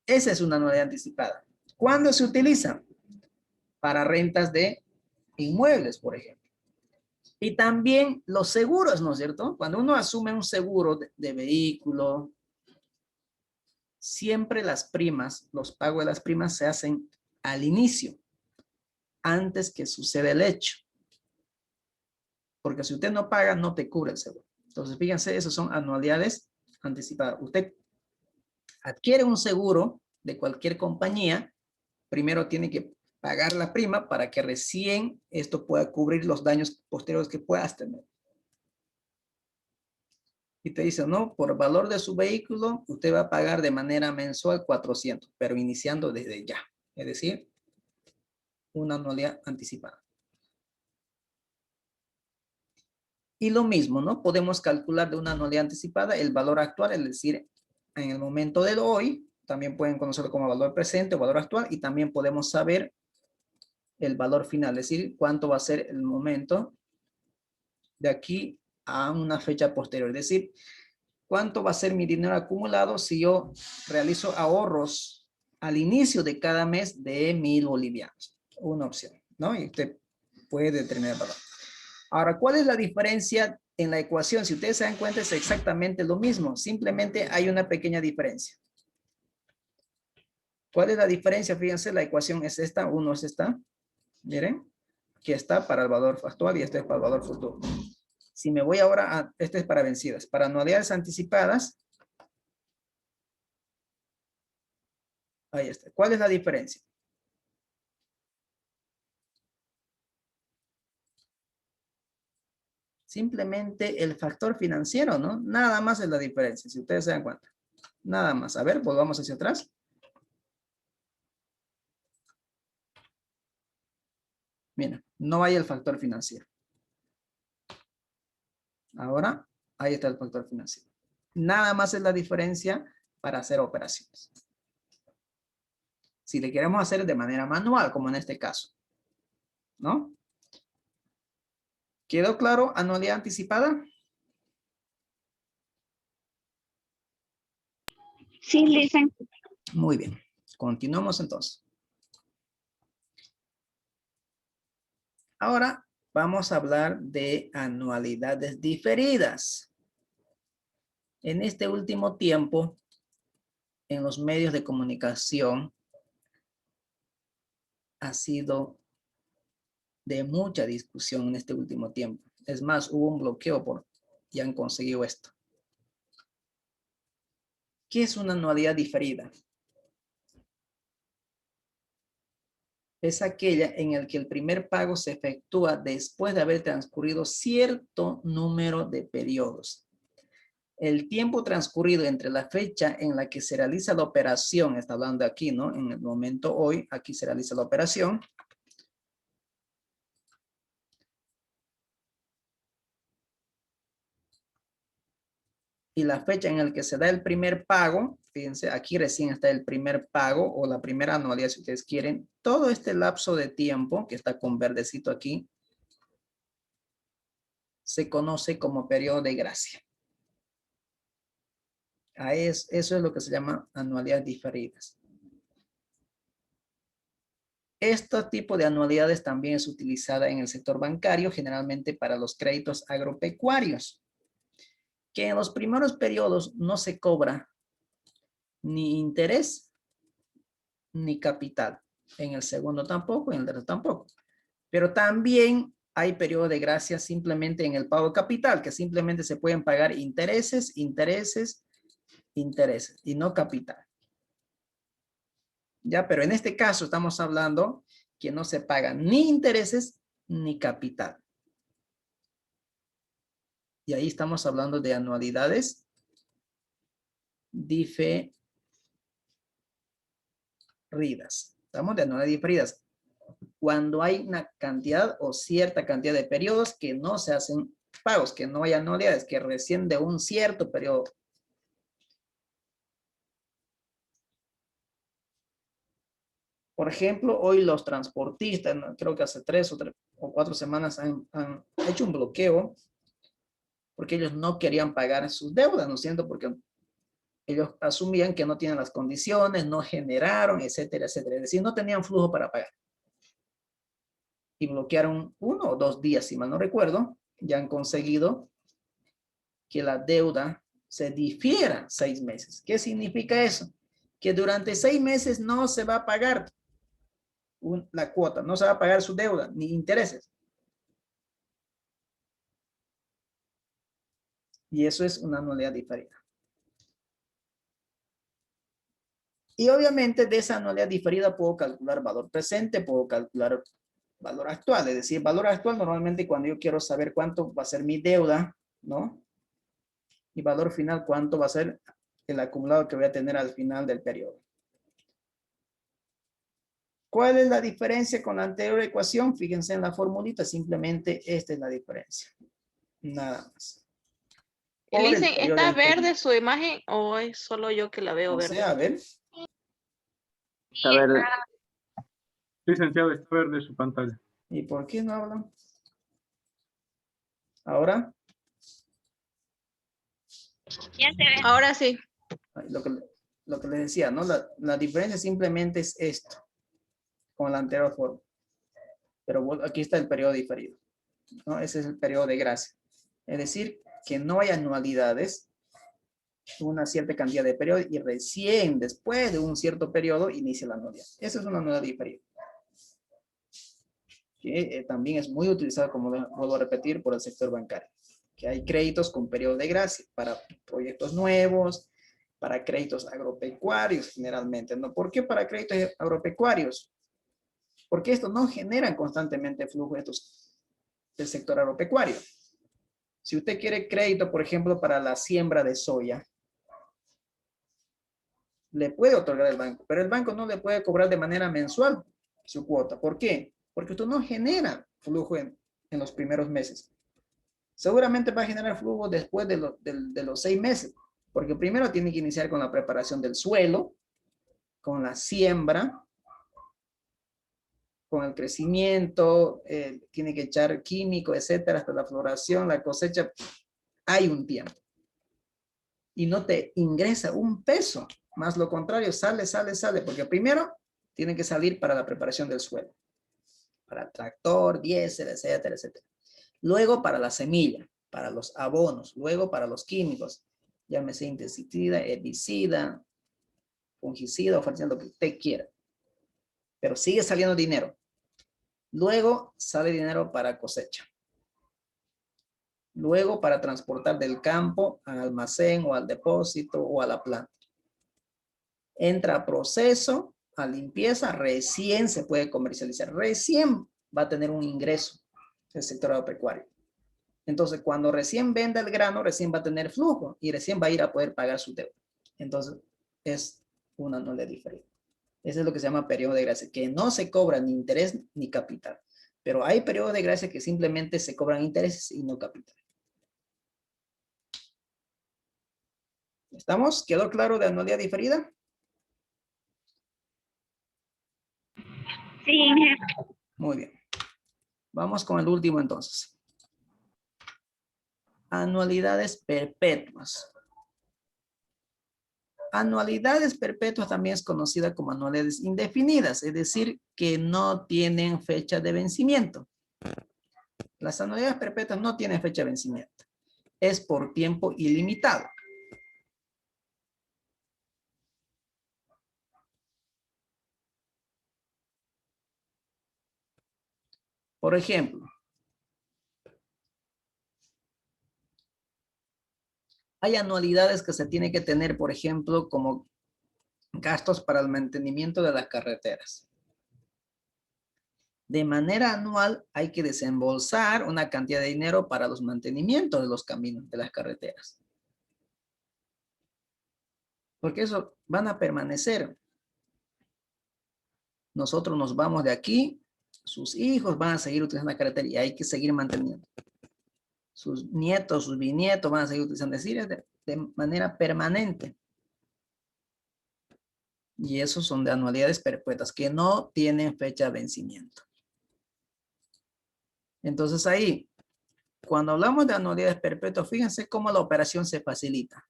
Esa es una anualidad anticipada. ¿Cuándo se utiliza? Para rentas de inmuebles, por ejemplo. Y también los seguros, ¿no es cierto? Cuando uno asume un seguro de vehículo, siempre las primas, los pagos de las primas se hacen al inicio, antes que suceda el hecho. Porque si usted no paga, no te cubre el seguro. Entonces, fíjense, esas son anualidades anticipadas. Usted adquiere un seguro de cualquier compañía, primero tiene que pagar la prima para que recién esto pueda cubrir los daños posteriores que puedas tener. Y te dice, no, por valor de su vehículo, usted va a pagar de manera mensual 400, pero iniciando desde ya. Es decir, una anualidad anticipada. Y lo mismo, ¿no? Podemos calcular de una anualidad anticipada el valor actual, es decir, en el momento de hoy, también pueden conocerlo como valor presente o valor actual, y también podemos saber el valor final, es decir, cuánto va a ser el momento de aquí a una fecha posterior. Es decir, cuánto va a ser mi dinero acumulado si yo realizo ahorros al inicio de cada mes de 1,000 bolivianos. Una opción, ¿no? Y usted puede determinar el valor. Ahora, ¿cuál es la diferencia en la ecuación? Si ustedes se dan cuenta, es exactamente lo mismo. Simplemente hay una pequeña diferencia. ¿Cuál es la diferencia? Fíjense, la ecuación es esta, 1 es esta. Miren, que está para el valor actual y este es para el valor futuro. Si me voy ahora a, este es para vencidas. Para anualidades anticipadas, ahí está. ¿Cuál es la diferencia? Simplemente el factor financiero, ¿no? Nada más es la diferencia, si ustedes se dan cuenta. Nada más. A ver, volvamos hacia atrás. Mira, no hay el factor financiero. Ahora, ahí está el factor financiero. Nada más es la diferencia para hacer operaciones. Si le queremos hacer de manera manual, como en este caso, ¿no? ¿Quedó claro? Anualidad anticipada. Sí, listen. Muy bien. Continuamos entonces. Ahora vamos a hablar de anualidades diferidas. En este último tiempo, en los medios de comunicación, ha sido de mucha discusión en este último tiempo. Es más, hubo un bloqueo y han conseguido esto. ¿Qué es una anualidad diferida? Es aquella en la que el primer pago se efectúa después de haber transcurrido cierto número de periodos. El tiempo transcurrido entre la fecha en la que se realiza la operación, está hablando aquí, ¿no? En el momento hoy, aquí se realiza la operación. Y la fecha en la que se da el primer pago, fíjense, aquí recién está el primer pago o la primera anualidad si ustedes quieren. Todo este lapso de tiempo que está con verdecito aquí, se conoce como periodo de gracia. Eso es lo que se llama anualidades diferidas. Este tipo de anualidades también es utilizada en el sector bancario, generalmente para los créditos agropecuarios, que en los primeros periodos no se cobra ni interés ni capital. En el segundo tampoco, en el tercero tampoco. Pero también hay periodo de gracia simplemente en el pago de capital, que simplemente se pueden pagar intereses, intereses, intereses y no capital. Ya, pero en este caso estamos hablando que no se pagan ni intereses ni capital. Y ahí estamos hablando de anualidades diferidas. Estamos de anualidades diferidas. Cuando hay una cantidad o cierta cantidad de periodos que no se hacen pagos, que no hay anualidades, que recién de un cierto periodo. Por ejemplo, hoy los transportistas, creo que hace 3 o 4 semanas han hecho un bloqueo porque ellos no querían pagar sus deudas, ¿no es cierto? Porque ellos asumían que no tienen las condiciones, no generaron, etcétera, etcétera. Es decir, no tenían flujo para pagar. Y bloquearon 1 o 2 días, si mal no recuerdo. Ya han conseguido que la deuda se difiera 6 meses. ¿Qué significa eso? Que durante 6 meses no se va a pagar la cuota, no se va a pagar su deuda, ni intereses. Y eso es una anualidad diferida. Y obviamente de esa anualidad diferida puedo calcular valor presente, puedo calcular valor actual. Es decir, valor actual normalmente cuando yo quiero saber cuánto va a ser mi deuda, ¿no? Y valor final, ¿cuánto va a ser el acumulado que voy a tener al final del periodo? ¿Cuál es la diferencia con la anterior ecuación? Fíjense en la formulita, simplemente esta es la diferencia. Nada más. Por el Elise, periodo ¿está inferior. verde su imagen o es solo yo que la veo O verde? sea, a ver, Está verde. Licenciado, está verde su pantalla. ¿y por qué no hablan? Ahora, Ya se ve. Ahora sí. lo que les decía, ¿no? La diferencia simplemente es esto, con la anterior forma. Pero aquí está el periodo diferido, ¿no? Ese es el periodo de gracia. Es decir, que no hay anualidades, una cierta cantidad de periodos y recién después de un cierto periodo inicia la anualidad. Esa es una anualidad diferida. Que también es muy utilizada, como vuelvo a repetir, por el sector bancario. Que hay créditos con periodo de gracia para proyectos nuevos, para créditos agropecuarios generalmente, ¿no? ¿Por qué para créditos agropecuarios? Porque estos no generan constantemente flujo del sector agropecuario. Si usted quiere crédito, por ejemplo, para la siembra de soya, le puede otorgar el banco, pero el banco no le puede cobrar de manera mensual su cuota. ¿Por qué? Porque usted no genera flujo en los primeros meses. Seguramente va a generar flujo después de los 6 meses, porque primero tiene que iniciar con la preparación del suelo, con la siembra, con el crecimiento, tiene que echar químico, etcétera, hasta la floración, la cosecha. Hay un tiempo. Y no te ingresa un peso, más lo contrario, sale, porque primero tiene que salir para la preparación del suelo, para tractor, diésel, etcétera, etcétera. Luego para la semilla, para los abonos, luego para los químicos, llámese insecticida, herbicida, fungicida o lo que usted quiera. Pero sigue saliendo dinero. Luego sale dinero para cosecha. Luego para transportar del campo al almacén o al depósito o a la planta. Entra a proceso, a limpieza, recién se puede comercializar. Recién va a tener un ingreso el sector agropecuario. Entonces, cuando recién venda el grano, recién va a tener flujo y recién va a ir a poder pagar su deuda. Entonces, es una anualidad diferente. Ese es lo que se llama periodo de gracia, que no se cobra ni interés ni capital. Pero hay periodos de gracia que simplemente se cobran intereses y no capital. ¿Estamos? ¿Quedó claro de anualidad diferida? Sí, Muy bien. Vamos con el último entonces. Anualidades perpetuas. Anualidades perpetuas también es conocida como anualidades indefinidas, es decir, que no tienen fecha de vencimiento. Las anualidades perpetuas no tienen fecha de vencimiento. Es por tiempo ilimitado. Por ejemplo, hay anualidades que se tiene que tener, por ejemplo, como gastos para el mantenimiento de las carreteras. De manera anual hay que desembolsar una cantidad de dinero para los mantenimientos de los caminos, de las carreteras. Porque eso van a permanecer. Nosotros nos vamos de aquí, sus hijos van a seguir utilizando la carretera y hay que seguir manteniendo. Sus nietos, sus bisnietos van a seguir utilizando, es decir, de manera permanente. Y esos son de anualidades perpetuas que no tienen fecha de vencimiento. Entonces ahí, cuando hablamos de anualidades perpetuas, fíjense cómo la operación se facilita.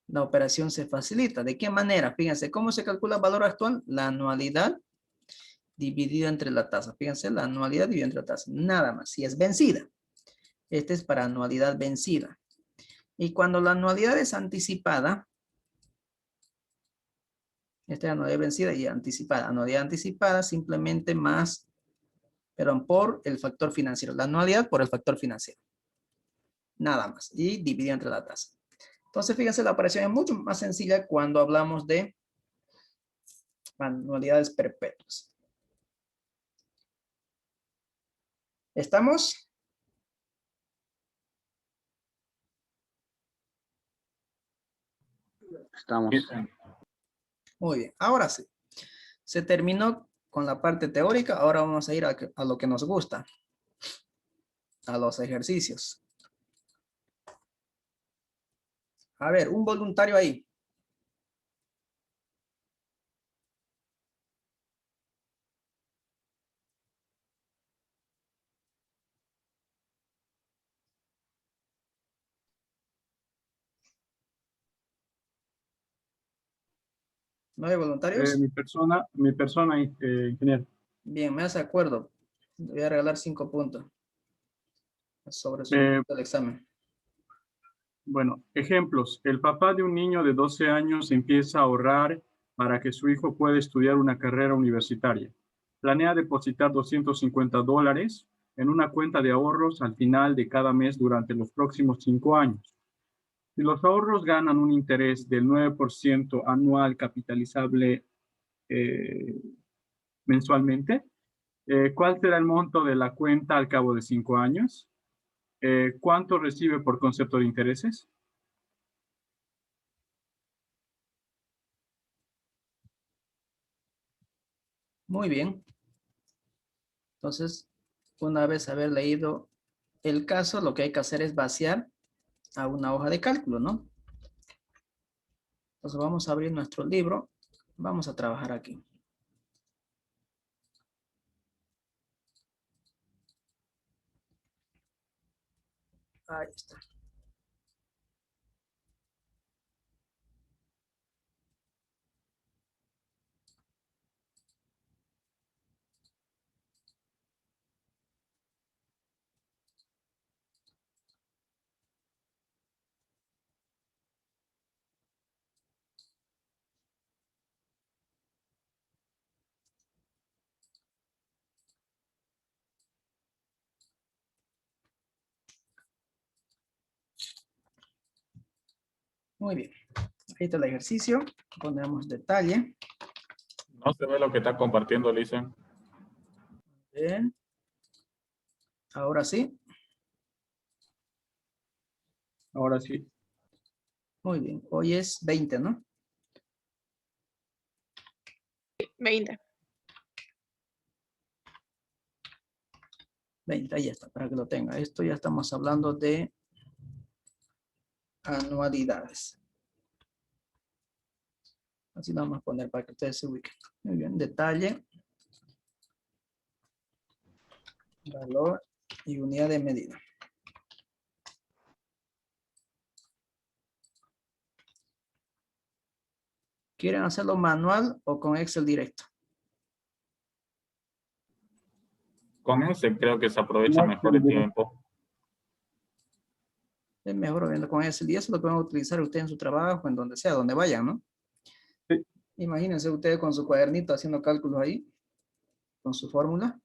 La operación se facilita. ¿De qué manera? Fíjense, ¿cómo se calcula el valor actual? La anualidad dividido entre la tasa. Fíjense, la anualidad dividida entre la tasa. Nada más, si es vencida. Este es para anualidad vencida. Y cuando la anualidad es anticipada, esta es anualidad vencida y anticipada. Anualidad anticipada simplemente más, pero por el factor financiero. La anualidad por el factor financiero. Nada más. Y dividido entre la tasa. Entonces, fíjense, la operación es mucho más sencilla cuando hablamos de anualidades perpetuas. ¿Estamos? Estamos. Dicen, Muy bien, ahora sí. Se terminó con la parte teórica, ahora vamos a ir a lo que nos gusta, a los ejercicios. A ver, un voluntario ahí. ¿No hay voluntarios? Mi persona, ingeniero. Bien, me hace acuerdo. Le voy a regalar 5 puntos sobre su Eh, del examen. Bueno, ejemplos. El papá de un niño de 12 años empieza a ahorrar para que su hijo pueda estudiar una carrera universitaria. Planea depositar $250 en una cuenta de ahorros al final de cada mes durante los próximos 5 años. Si los ahorros ganan un interés del 9% anual capitalizable eh, mensualmente, ¿cuál será el monto de la cuenta al cabo de 5 años? ¿Cuánto recibe por concepto de intereses? Muy bien. Entonces, una vez haber leído el caso, lo que hay que hacer es vaciar a una hoja de cálculo, ¿no? Entonces vamos a abrir nuestro libro. Vamos a trabajar aquí. Ahí está. Muy bien. Ahí está el ejercicio. Ponemos detalle. no se ve lo que está compartiendo, dicen. Bien. Ahora sí. Ahora sí. Muy bien. Hoy es 20, ¿no? 20. 20, ahí está, para que lo tenga. Esto ya estamos hablando de anualidades. Así lo vamos a poner para que ustedes se ubiquen. Muy bien, detalle, valor y unidad de medida. ¿Quieren hacerlo manual o con Excel directo? Con ese creo que se aprovecha mejor el tiempo. Es mejor viendo con Excel y eso lo pueden utilizar ustedes en su trabajo, en donde sea, donde vayan, ¿no? Sí. Imagínense ustedes con su cuadernito haciendo cálculos ahí, con su fórmula.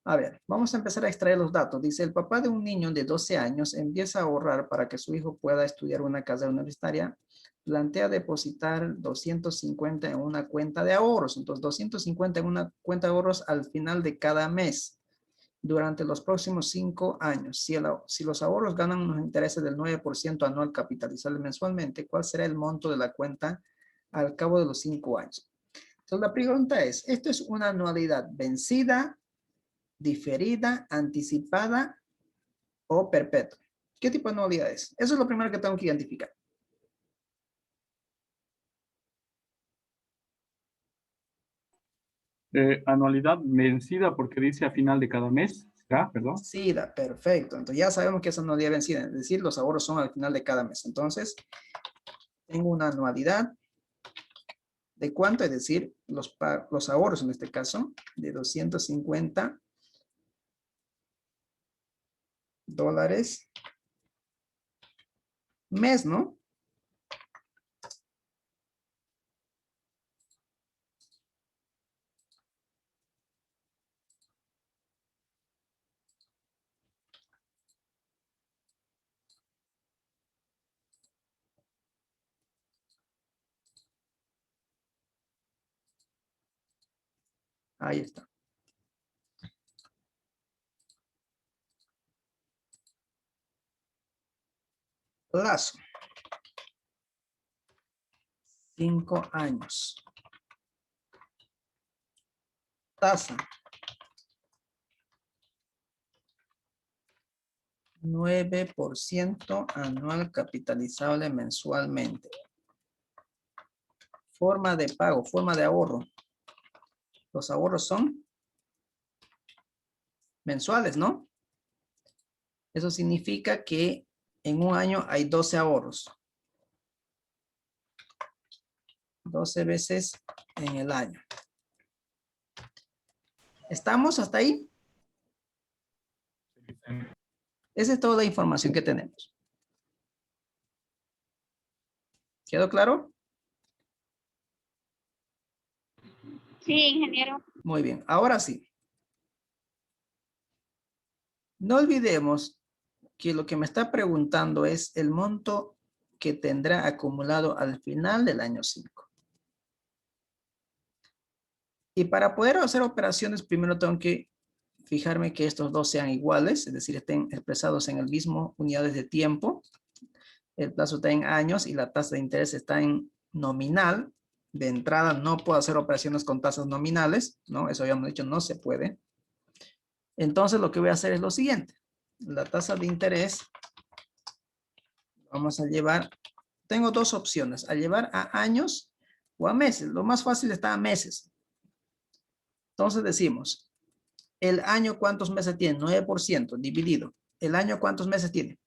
A ver, vamos a empezar a extraer los datos. Dice, el papá de un niño de 12 años empieza a ahorrar para que su hijo pueda estudiar una carrera universitaria. Plantea depositar 250 en una cuenta de ahorros. Entonces, 250 en una cuenta de ahorros al final de cada mes durante los próximos 5 años. Si los ahorros ganan unos intereses del 9% anual capitalizable mensualmente, ¿cuál será el monto de la cuenta al cabo de los 5 años? Entonces, la pregunta es, ¿esto es una anualidad vencida, diferida, anticipada o perpetua? ¿Qué tipo de anualidad es? Eso es lo primero que tengo que identificar. Anualidad vencida porque dice a final de cada mes. ¿Ah, perdón? Vencida, perfecto. Entonces ya sabemos que es anualidad vencida, es decir, los ahorros son al final de cada mes. Entonces, tengo una anualidad de cuánto, es decir, los ahorros en este caso, de $250 mes, ¿no? Ahí está. Plazo. 5 años. Tasa. 9% anual capitalizable mensualmente. Forma de pago, forma de ahorro. Los ahorros son mensuales, ¿no? Eso significa que en un año hay 12 ahorros. 12 veces en el año. ¿Estamos hasta ahí? Esa es toda la información que tenemos. ¿Quedó claro? Sí, ingeniero. Muy bien, ahora sí. No olvidemos que lo que me está preguntando es el monto que tendrá acumulado al final del año 5. Y para poder hacer operaciones, primero tengo que fijarme que estos dos sean iguales, es decir, estén expresados en el mismo unidades de tiempo. El plazo está en años y la tasa de interés está en nominal. De entrada no puedo hacer operaciones con tasas nominales, ¿no? Eso habíamos dicho, no se puede. Entonces lo que voy a hacer es lo siguiente. La tasa de interés, vamos a llevar, tengo dos opciones, a llevar a años o a meses. Lo más fácil está a meses. Entonces decimos, el año ¿cuántos meses tiene? 9% dividido. ¿El año cuántos meses tiene?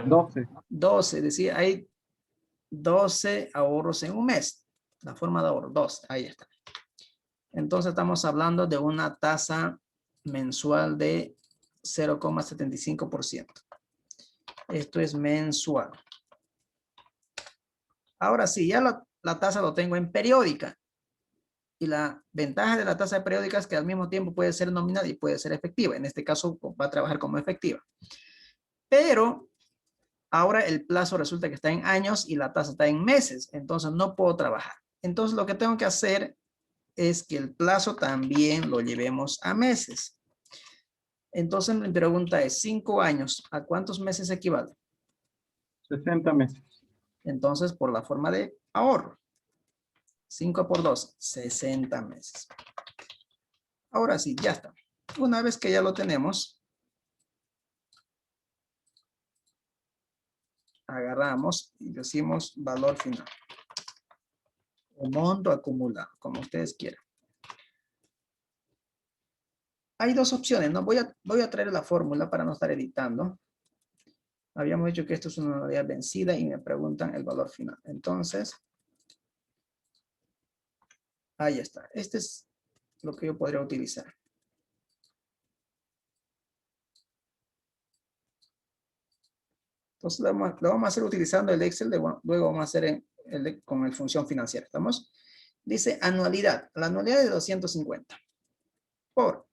12. 12, es decir, hay 12 ahorros en un mes. La forma de ahorro, 12, ahí está. Entonces estamos hablando de una tasa mensual de 0,75%. Esto es mensual. Ahora sí, ya la tasa lo tengo en periódica. Y la ventaja de la tasa periódica es que al mismo tiempo puede ser nominal y puede ser efectiva. En este caso va a trabajar como efectiva. Pero ahora el plazo resulta que está en años y la tasa está en meses. Entonces no puedo trabajar. Entonces lo que tengo que hacer es que el plazo también lo llevemos a meses. Entonces mi pregunta es, 5 años, ¿a cuántos meses equivale? 60 meses. Entonces, por la forma de ahorro, 5 por 2, 60 meses. Ahora sí, ya está. Una vez que ya lo tenemos, agarramos y decimos valor final. O monto acumulado, como ustedes quieran. Hay dos opciones, ¿no? Voy a traer la fórmula para no estar editando. Habíamos dicho que esto es una unidad vencida y me preguntan el valor final. Entonces, ahí está. Este es lo que yo podría utilizar. Entonces, lo vamos a hacer utilizando el Excel. Luego vamos a hacer con el función financiera. ¿Estamos? Dice anualidad. La anualidad es de 250. Por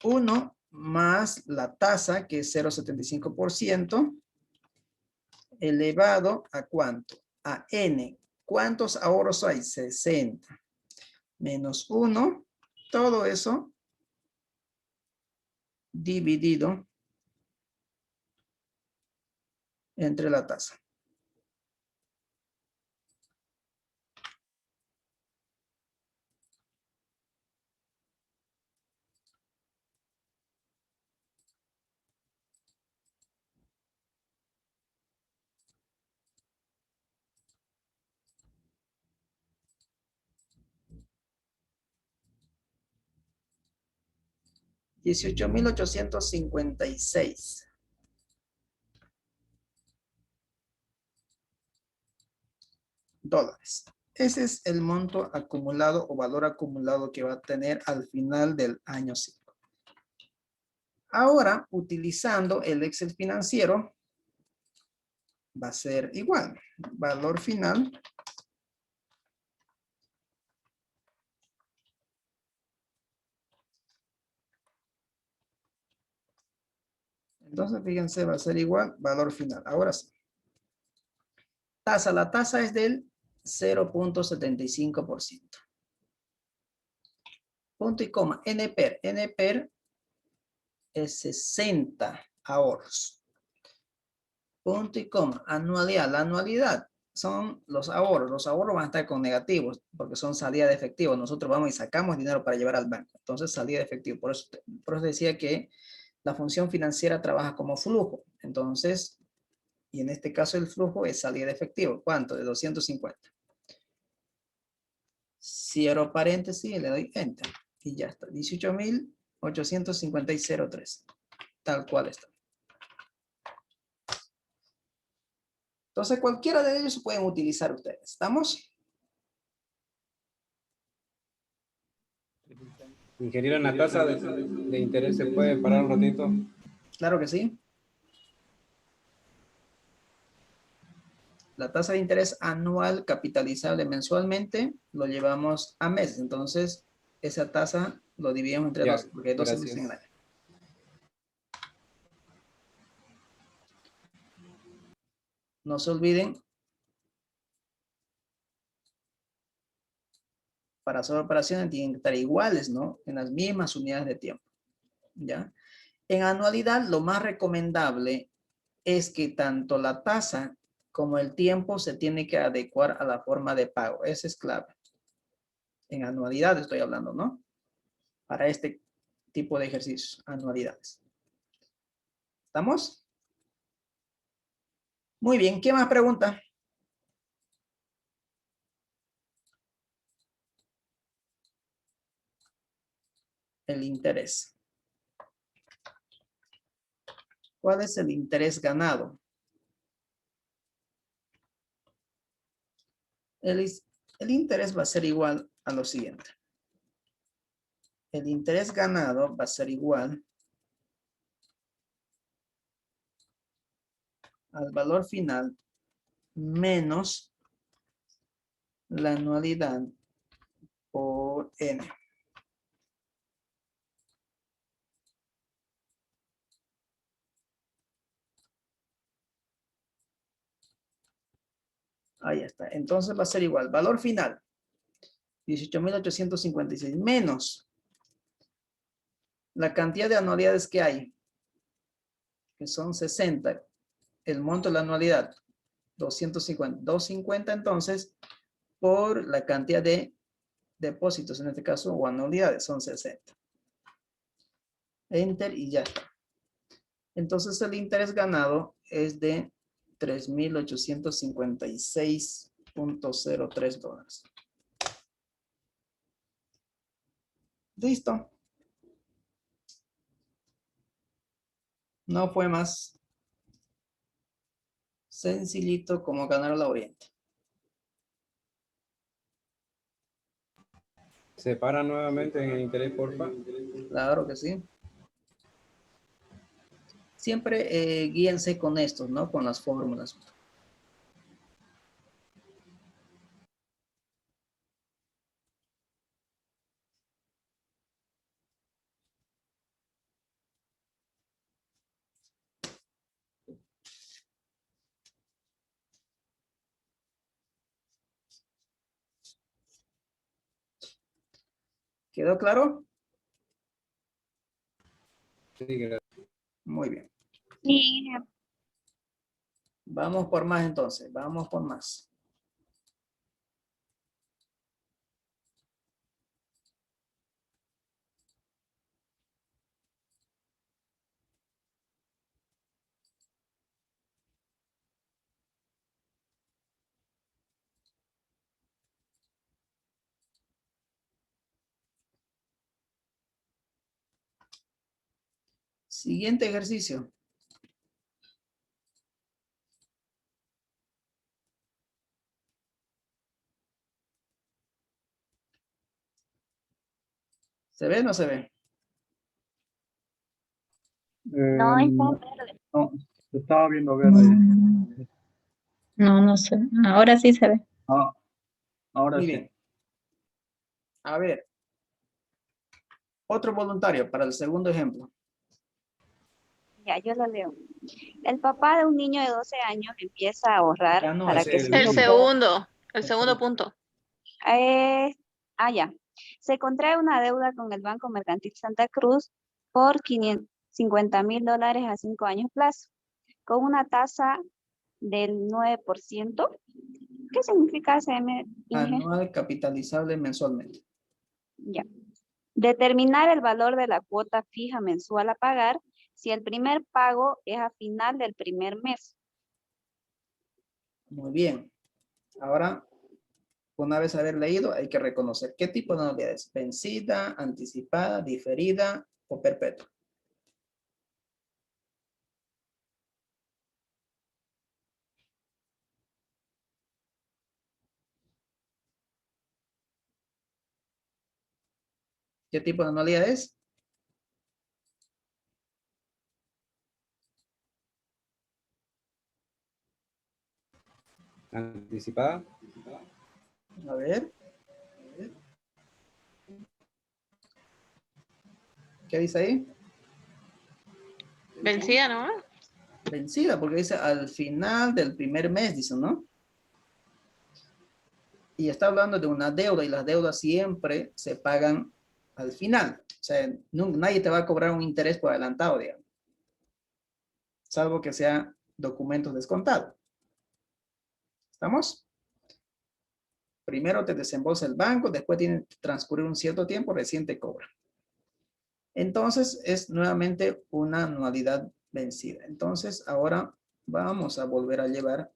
1 más la tasa, que es 0,75%, elevado a ¿cuánto? A N. ¿Cuántos ahorros hay? 60. Menos 1. Todo eso dividido entre la tasa. $18,856. Ese es el monto acumulado o valor acumulado que va a tener al final del año 5. Ahora, utilizando el Excel financiero, va a ser igual. Valor final. Entonces, fíjense, va a ser igual valor final. Ahora sí. Tasa. La tasa es del 0,75%. Punto y coma. NPER. NPER es 60 ahorros. Punto y coma. Anualidad. La anualidad son los ahorros. Los ahorros van a estar con negativos porque son salida de efectivo. Nosotros vamos y sacamos dinero para llevar al banco. Entonces, salida de efectivo. Por eso decía que la función financiera trabaja como flujo. Entonces, y en este caso el flujo es salida de efectivo. ¿Cuánto? De 250. Cierro paréntesis y le doy enter. Y ya está. 18.850.03. Tal cual está. Entonces, cualquiera de ellos se pueden utilizar ustedes. ¿Estamos? Ingeniero, en la tasa de interés se puede parar un ratito. Claro que sí. La tasa de interés anual capitalizable mensualmente lo llevamos a meses. Entonces, esa tasa lo dividimos entre 12, porque hay 12 meses en el año. No se olviden, para hacer operaciones tienen que estar iguales, ¿no? En las mismas unidades de tiempo, ¿ya? En anualidad, lo más recomendable es que tanto la tasa como el tiempo se tiene que adecuar a la forma de pago. Esa es clave. En anualidad estoy hablando, ¿no? Para este tipo de ejercicios, anualidades. ¿Estamos? Muy bien, ¿qué más pregunta? El interés. ¿Cuál es el interés ganado? El interés va a ser igual a lo siguiente. El interés ganado va a ser igual al valor final menos la anualidad por n. Ahí está. Entonces va a ser igual. Valor final. 18.856 menos la cantidad de anualidades que hay, que son 60. El monto de la anualidad, 250. 250 entonces por la cantidad de depósitos, en este caso, o anualidades, son 60. Enter y ya está. Entonces el interés ganado es de $3,856.03. Listo. No fue más sencillito como ganar la Oriente. ¿Se para nuevamente en el interés, porfa? Claro que sí. Siempre guíense con estos, ¿no? Con las fórmulas. ¿Quedó claro? Sí, gracias. Muy bien. Sí, Vamos por más entonces. Vamos por más. Siguiente ejercicio. ¿Se ve o no se ve? no está No, verde. se estaba viendo verde. No, no sé. Ahora sí se ve. Ah, ahora Muy sí. bien. A ver. Otro voluntario para el segundo ejemplo. Ya, yo lo leo. El papá de un niño de 12 años empieza a ahorrar Ya no, para ese que es su el hijo niño. pueda... El segundo punto. Ya. Se contrae una deuda con el Banco Mercantil Santa Cruz por $550,000 a 5 años plazo, con una tasa del 9%. ¿Qué significa SM, Inge? Anual capitalizable mensualmente. Ya. Determinar el valor de la cuota fija mensual a pagar si el primer pago es a final del primer mes. Muy bien. Ahora, una vez haber leído, hay que reconocer qué tipo de anualidad es. Vencida, anticipada, diferida o perpetua. ¿Qué tipo de anualidad es? Anticipada. A ver. ¿Qué dice ahí? Vencida, ¿no? Vencida, porque dice al final del primer mes, dice, ¿no? Y está hablando de una deuda y las deudas siempre se pagan al final. O sea, nadie te va a cobrar un interés por adelantado, digamos. Salvo que sea documentos descontados. ¿Estamos? Primero te desembolsa el banco, después tiene que transcurrir un cierto tiempo, recién te cobra. Entonces es nuevamente una anualidad vencida. Entonces ahora vamos a volver a llevar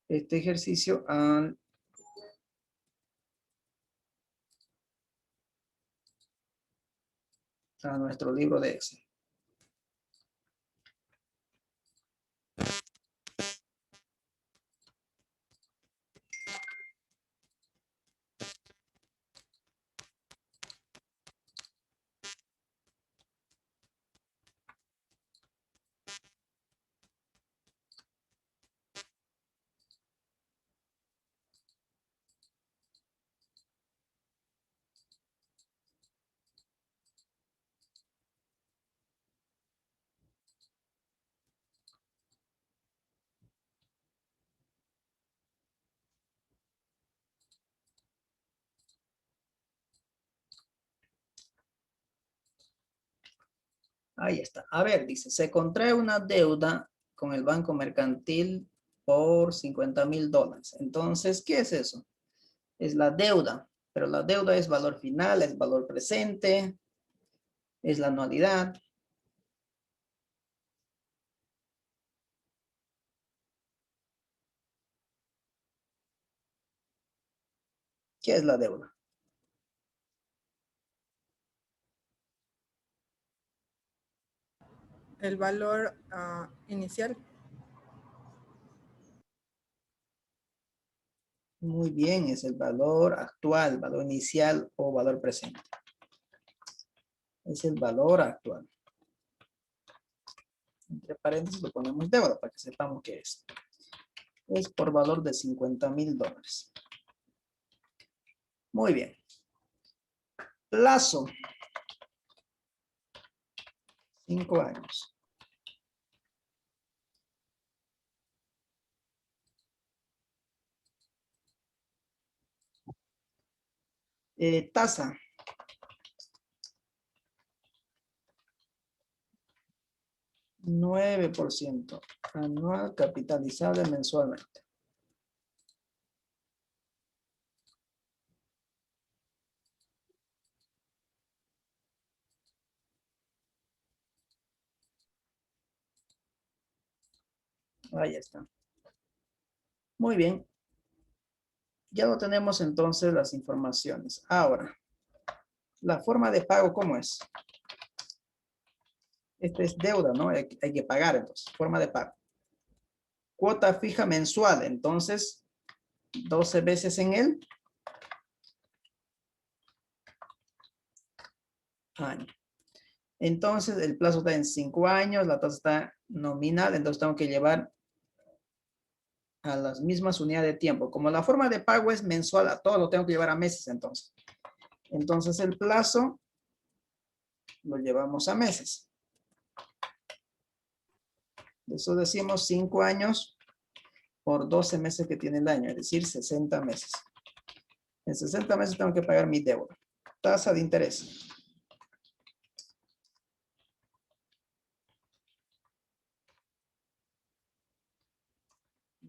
este ejercicio a nuestro libro de Excel. Ahí está. A ver, dice, se contrae una deuda con el Banco Mercantil por $50,000. Entonces, ¿qué es eso? Es la deuda, pero la deuda es valor final, es valor presente, es la anualidad. ¿Qué es la deuda? El valor inicial. Muy bien, es el valor actual, valor inicial o valor presente. Es el valor actual. Entre paréntesis lo ponemos deuda para que sepamos qué es. Es por valor de $50,000. Muy bien. Plazo. 5 años. Tasa. $9 anual capitalizable mensualmente. Ahí está. Muy bien. Ya lo tenemos entonces las informaciones. Ahora, la forma de pago, ¿cómo es? Esta es deuda, ¿no? Hay que pagar entonces. Forma de pago. Cuota fija mensual. Entonces, 12 veces en el año. Entonces, el plazo está en 5 años. La tasa está nominal. Entonces, tengo que llevar a las mismas unidades de tiempo. Como la forma de pago es mensual, a todo lo tengo que llevar a meses entonces. Entonces, el plazo lo llevamos a meses. Eso decimos 5 años por 12 meses que tiene el año, es decir, 60 meses. En 60 meses tengo que pagar mi deuda. Tasa de interés.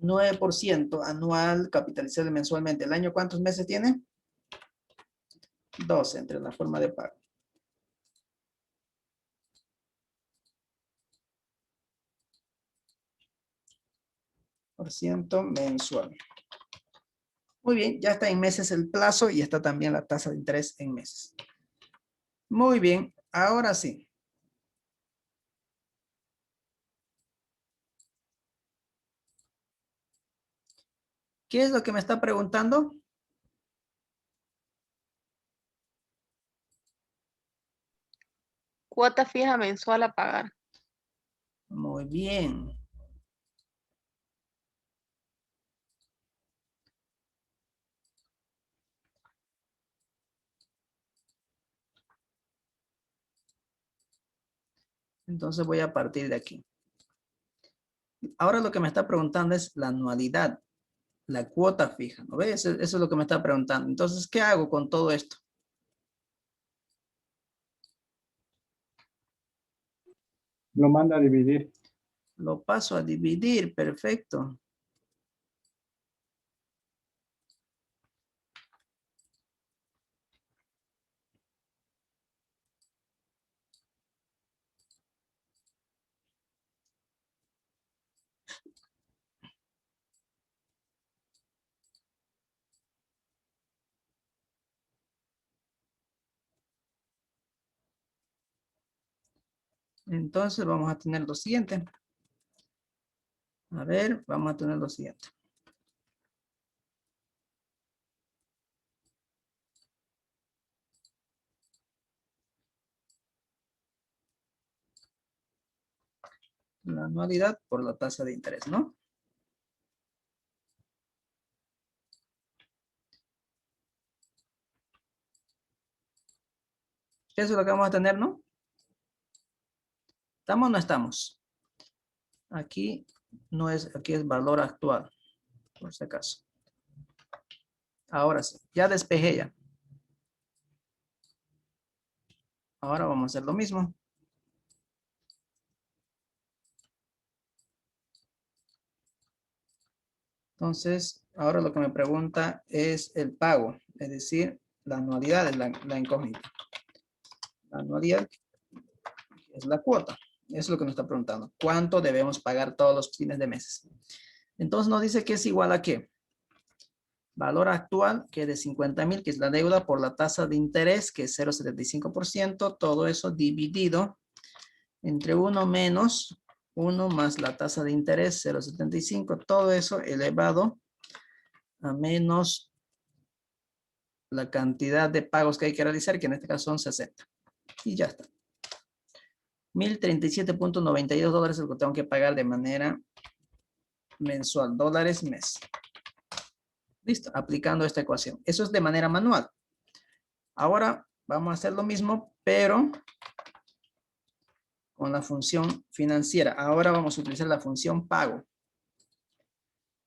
9% anual capitalizable mensualmente. ¿El año cuántos meses tiene? 12 entre la forma de pago. Por ciento mensual. Muy bien, ya está en meses el plazo y está también la tasa de interés en meses. Muy bien, ahora sí. ¿Qué es lo que me está preguntando? Cuota fija mensual a pagar. Muy bien. Entonces voy a partir de aquí. Ahora lo que me está preguntando es la anualidad, la cuota fija, ¿no ves? Eso es lo que me está preguntando. Entonces, ¿qué hago con todo esto? Lo manda a dividir. Lo paso a dividir, perfecto. Entonces vamos a tener lo siguiente. A ver, vamos a tener lo siguiente. La anualidad por la tasa de interés, ¿no? Eso es lo que vamos a tener, ¿no? ¿Estamos o no estamos? Aquí no es, aquí es valor actual, por si acaso. Ahora sí, ya despejé ya. Ahora vamos a hacer lo mismo. Entonces, ahora lo que me pregunta es el pago, es decir, la anualidad es la incógnita. La anualidad es la cuota. Eso es lo que nos está preguntando. ¿Cuánto debemos pagar todos los fines de mes? Entonces nos dice que es igual a ¿qué? Valor actual, que es de 50,000, que es la deuda, por la tasa de interés, que es 0,75%. Todo eso dividido entre 1 menos 1 más la tasa de interés, 0,75. Todo eso elevado a menos la cantidad de pagos que hay que realizar, que en este caso son 60. Y ya está. 1,037.92 dólares es lo que tengo que pagar de manera mensual. Dólares mes. Listo, aplicando esta ecuación. Eso es de manera manual. Ahora vamos a hacer lo mismo, pero con la función financiera. Ahora vamos a utilizar la función pago.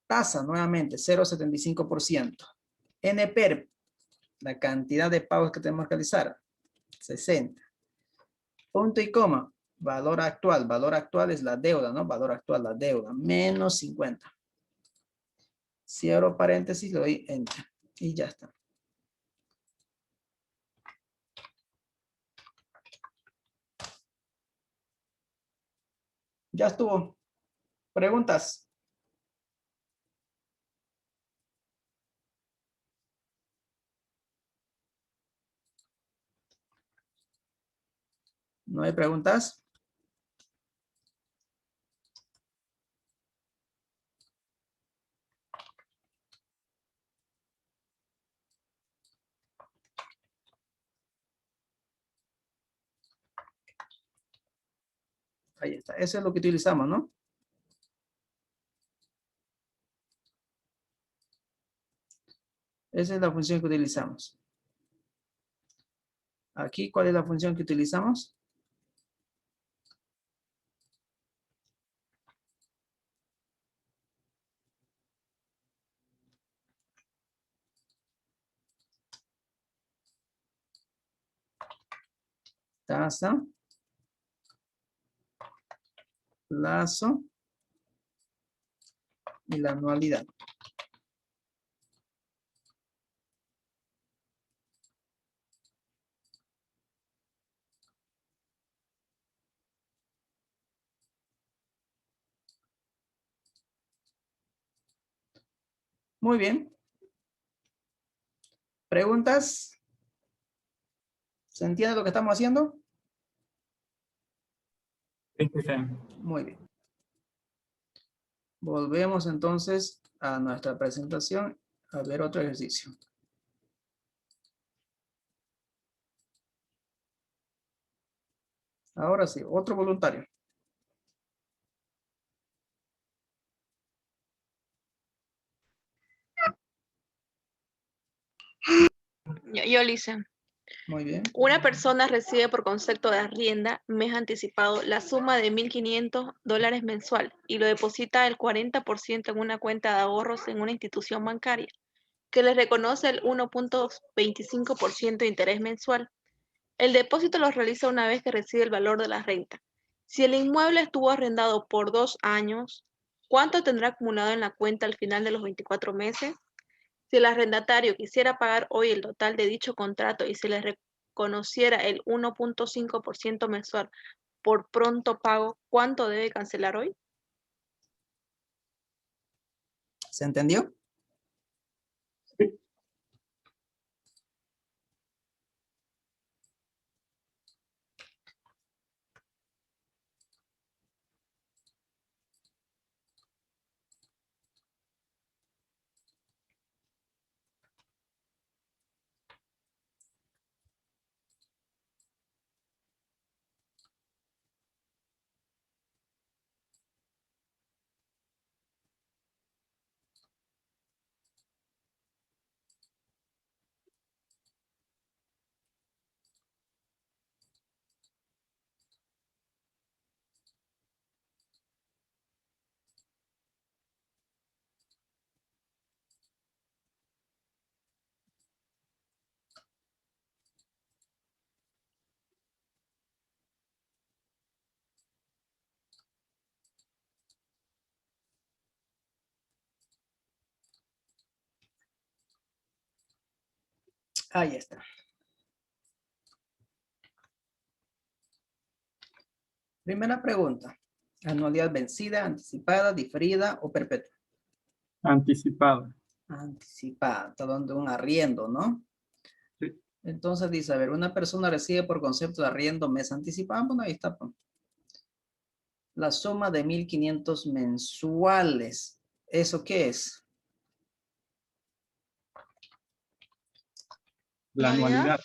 Tasa nuevamente, 0,75%. NPER, la cantidad de pagos que tenemos que realizar, 60. Punto y coma, valor actual. Valor actual es la deuda, ¿no? Valor actual, la deuda, menos 50. Cierro paréntesis, le doy enter. Y ya está. Ya estuvo. ¿Preguntas? ¿No hay preguntas? Ahí está. Eso es lo que utilizamos, ¿no? Esa es la función que utilizamos. Aquí, ¿cuál es la función que utilizamos? Tasa, plazo y la anualidad. Muy bien. ¿Preguntas? ¿Se entiende lo que estamos haciendo? Sí, sí, sí. Muy bien. Volvemos entonces a nuestra presentación a ver otro ejercicio. Ahora sí, otro voluntario. Yo lo hice. Muy bien. Una persona recibe por concepto de arrienda, mes anticipado, la suma de $1.500 mensual y lo deposita el 40% en una cuenta de ahorros en una institución bancaria, que le reconoce el 1.25% de interés mensual. El depósito lo realiza una vez que recibe el valor de la renta. Si el inmueble estuvo arrendado por 2 años, ¿cuánto tendrá acumulado en la cuenta al final de los 24 meses? Si el arrendatario quisiera pagar hoy el total de dicho contrato y se le reconociera el 1.5% mensual por pronto pago, ¿cuánto debe cancelar hoy? ¿Se entendió? Ahí está. Primera pregunta. Anualidad vencida, anticipada, diferida o perpetua. Anticipada. Anticipada. Está dando un arriendo, ¿no? Sí. Entonces dice, a ver, una persona recibe por concepto de arriendo mes anticipado. Bueno, ahí está. La suma de 1.500 mensuales. ¿Eso qué es? La anualidad.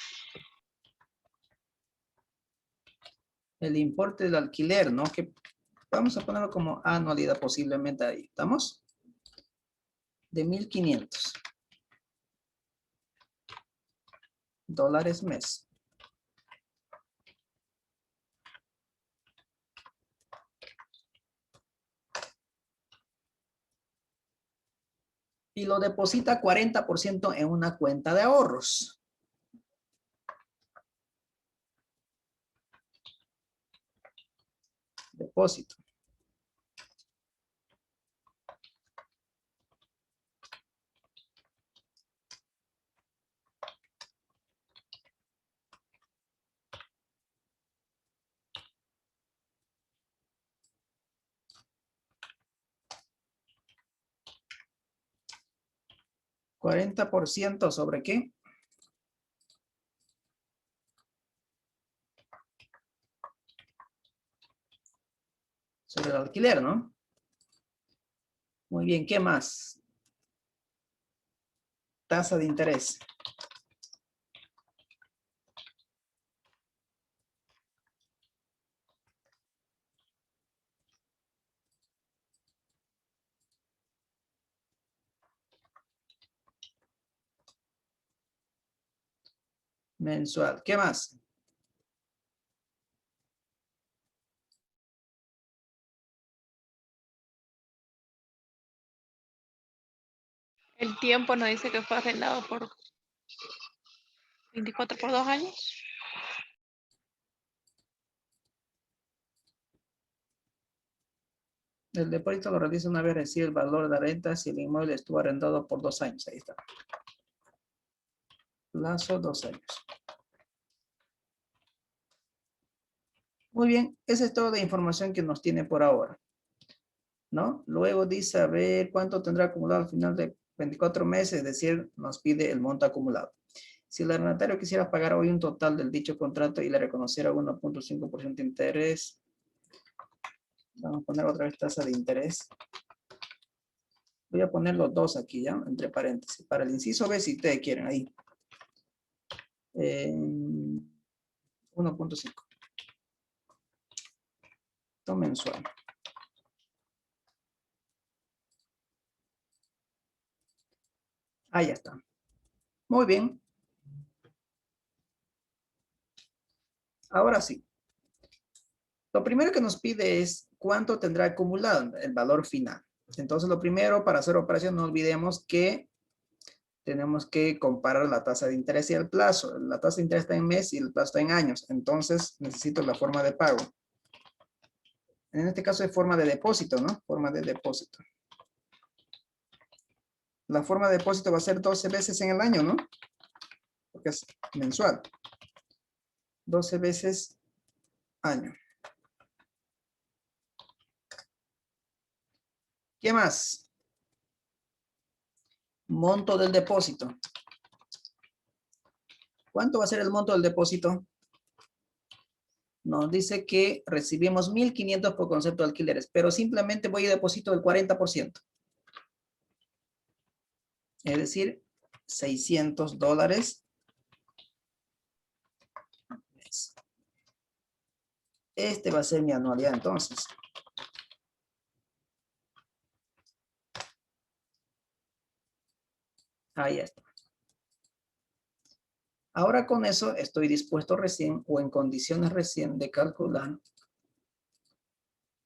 El importe del alquiler, ¿no? Que vamos a ponerlo como anualidad posiblemente ahí. ¿Estamos? De 1.500 dólares mes. Y lo deposita 40% en una cuenta de ahorros. Depósito. ¿40% sobre qué? Sobre el alquiler, ¿no? Muy bien, ¿qué más? Tasa de interés. Mensual. ¿Qué más? El tiempo nos dice que fue arrendado por 24 por 2 años. El depósito lo realiza una vez recibe el valor de la renta si el inmueble estuvo arrendado por 2 años. Ahí está. Plazo 2 años. Muy bien, esa es toda la información que nos tiene por ahora, ¿no? Luego dice, a ver, ¿cuánto tendrá acumulado al final de 24 meses? Es decir, nos pide el monto acumulado. Si el arrendatario quisiera pagar hoy un total del dicho contrato y le reconociera 1.5% de interés, vamos a poner otra vez tasa de interés. Voy a poner los dos aquí, ¿ya? Entre paréntesis. Para el inciso B, si ustedes quieren, ahí. 1.5. Esto mensual. Ahí está. Muy bien. Ahora sí. Lo primero que nos pide es cuánto tendrá acumulado el valor final. Entonces, lo primero, para hacer operación, no olvidemos que tenemos que comparar la tasa de interés y el plazo. La tasa de interés está en mes y el plazo está en años. Entonces, necesito la forma de pago. En este caso es forma de depósito, ¿no? Forma de depósito. La forma de depósito va a ser 12 veces en el año, ¿no? Porque es mensual. 12 veces año. ¿Qué más? Monto del depósito. ¿Cuánto va a ser el monto del depósito? Nos dice que recibimos 1.500 por concepto de alquileres, pero simplemente voy a depositar el 40%. Es decir, $600. Este va a ser mi anualidad entonces. Ahí está. Ahora con eso estoy dispuesto recién o en condiciones recién de calcular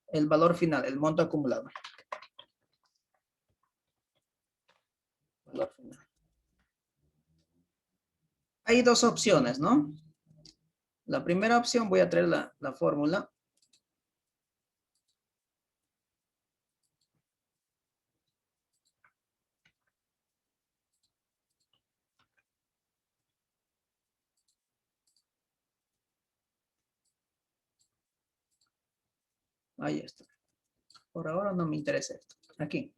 el valor final, el monto acumulado. Valor final. Hay dos opciones, ¿no? La primera opción, voy a traer la fórmula. Ahí está. Por ahora no me interesa esto. Aquí.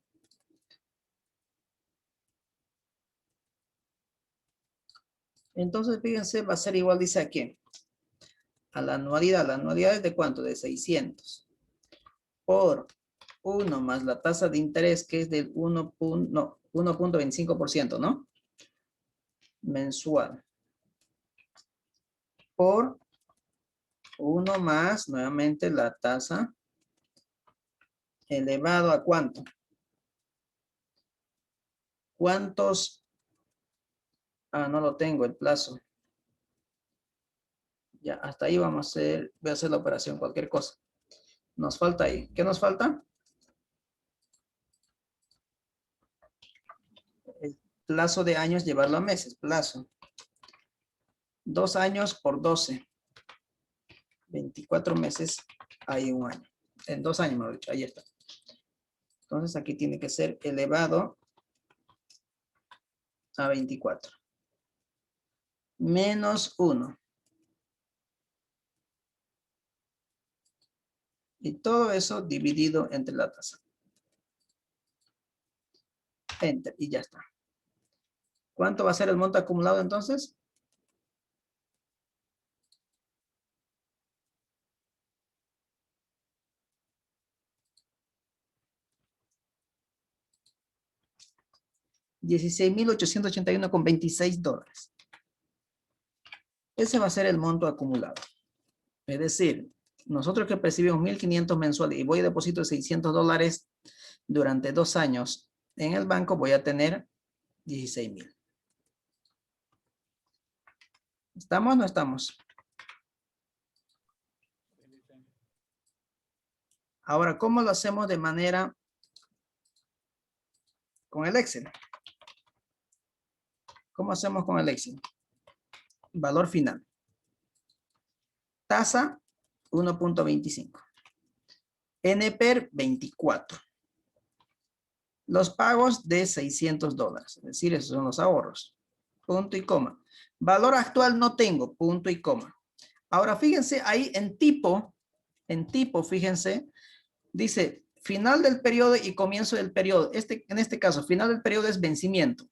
Entonces, fíjense, va a ser igual, dice aquí. A la anualidad. ¿La anualidad es de cuánto? De 600. Por 1 más la tasa de interés, que es del 1.25%, ¿no? Mensual. Por 1 más, nuevamente, la tasa elevado a ¿cuánto? ¿Cuántos? Ah, no lo tengo, el plazo. Ya, hasta ahí vamos a hacer, voy a hacer la operación, cualquier cosa. Nos falta ahí. ¿Qué nos falta? El plazo de años, llevarlo a meses. Plazo. 2 años por 12. 24 meses, hay un año. En 2 años, mejor dicho, ahí está. Entonces aquí tiene que ser elevado a 24. Menos 1. Y todo eso dividido entre la tasa. Enter, y ya está. ¿Cuánto va a ser el monto acumulado entonces? $16,881,26. Ese va a ser el monto acumulado. Es decir, nosotros que percibimos 1.500 mensuales y voy a depositar $600 durante 2 años en el banco, voy a tener 16,000. ¿Estamos o no estamos? Ahora, ¿cómo lo hacemos de manera con el Excel? ¿Cómo hacemos con el Excel? Valor final. Tasa 1.25. NPER 24. Los pagos de $600, es decir, esos son los ahorros. Punto y coma. Valor actual no tengo, punto y coma. Ahora fíjense ahí en tipo, fíjense, dice final del periodo y comienzo del periodo. En este caso, final del periodo es vencimiento,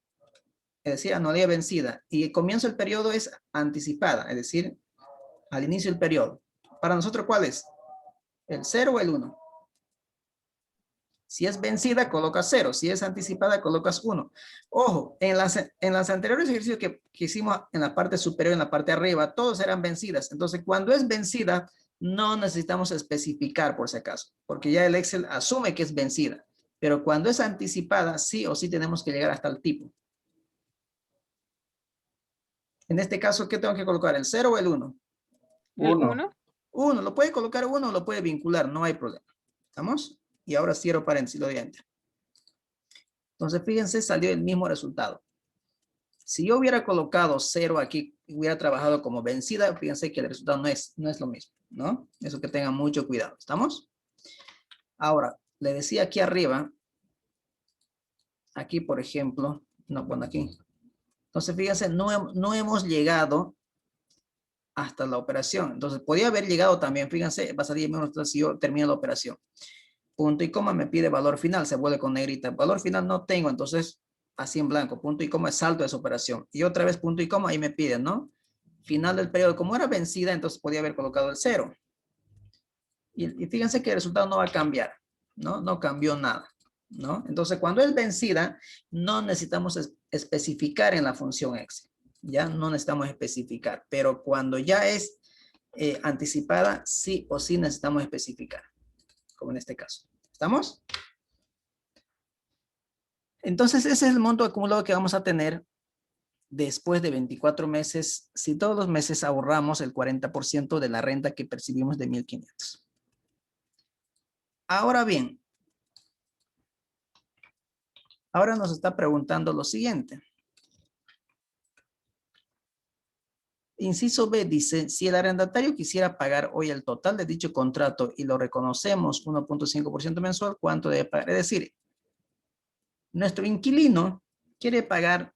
es decir, anualidad vencida. Y el comienzo del periodo es anticipada, es decir, al inicio del periodo. Para nosotros, ¿cuál es? ¿El 0 o el 1? Si es vencida, colocas 0. Si es anticipada, colocas 1. Ojo, en las anteriores ejercicios que hicimos en la parte superior, en la parte de arriba, todos eran vencidas. Entonces, cuando es vencida, no necesitamos especificar por si acaso, porque ya el Excel asume que es vencida. Pero cuando es anticipada, sí o sí tenemos que llegar hasta el tipo. En este caso, ¿qué tengo que colocar? ¿El 0 o el 1? El 1. 1. Lo puede colocar 1 o lo puede vincular, no hay problema. ¿Estamos? Y ahora cierro paréntesis, lo doy enter. Entonces, fíjense, salió el mismo resultado. Si yo hubiera colocado 0 aquí, hubiera trabajado como vencida, fíjense que el resultado no es lo mismo, ¿no? Eso que tengan mucho cuidado. ¿Estamos? Ahora, le decía aquí arriba, aquí por ejemplo, no, bueno, aquí. Entonces, fíjense, no hemos llegado hasta la operación. Entonces, podía haber llegado también, fíjense, pasaría menos si yo termino la operación. Punto y coma me pide valor final, se vuelve con negrita. Valor final no tengo, entonces así en blanco. Punto y coma es salto de esa operación. Y otra vez punto y coma, ahí me piden, ¿no? Final del periodo. Como era vencida, entonces podía haber colocado el 0. Y fíjense que el resultado no va a cambiar, ¿no? No cambió nada, ¿no? Entonces, cuando es vencida, no necesitamos especificar en la función Excel. Ya no necesitamos especificar. Pero cuando ya es anticipada, sí o sí necesitamos especificar. Como en este caso. ¿Estamos? Entonces, ese es el monto acumulado que vamos a tener después de 24 meses, si todos los meses ahorramos el 40% de la renta que percibimos de 1,500. Ahora bien, ahora nos está preguntando lo siguiente. Inciso B dice, si el arrendatario quisiera pagar hoy el total de dicho contrato y lo reconocemos 1.5% mensual, ¿cuánto debe pagar? Es decir, nuestro inquilino quiere pagar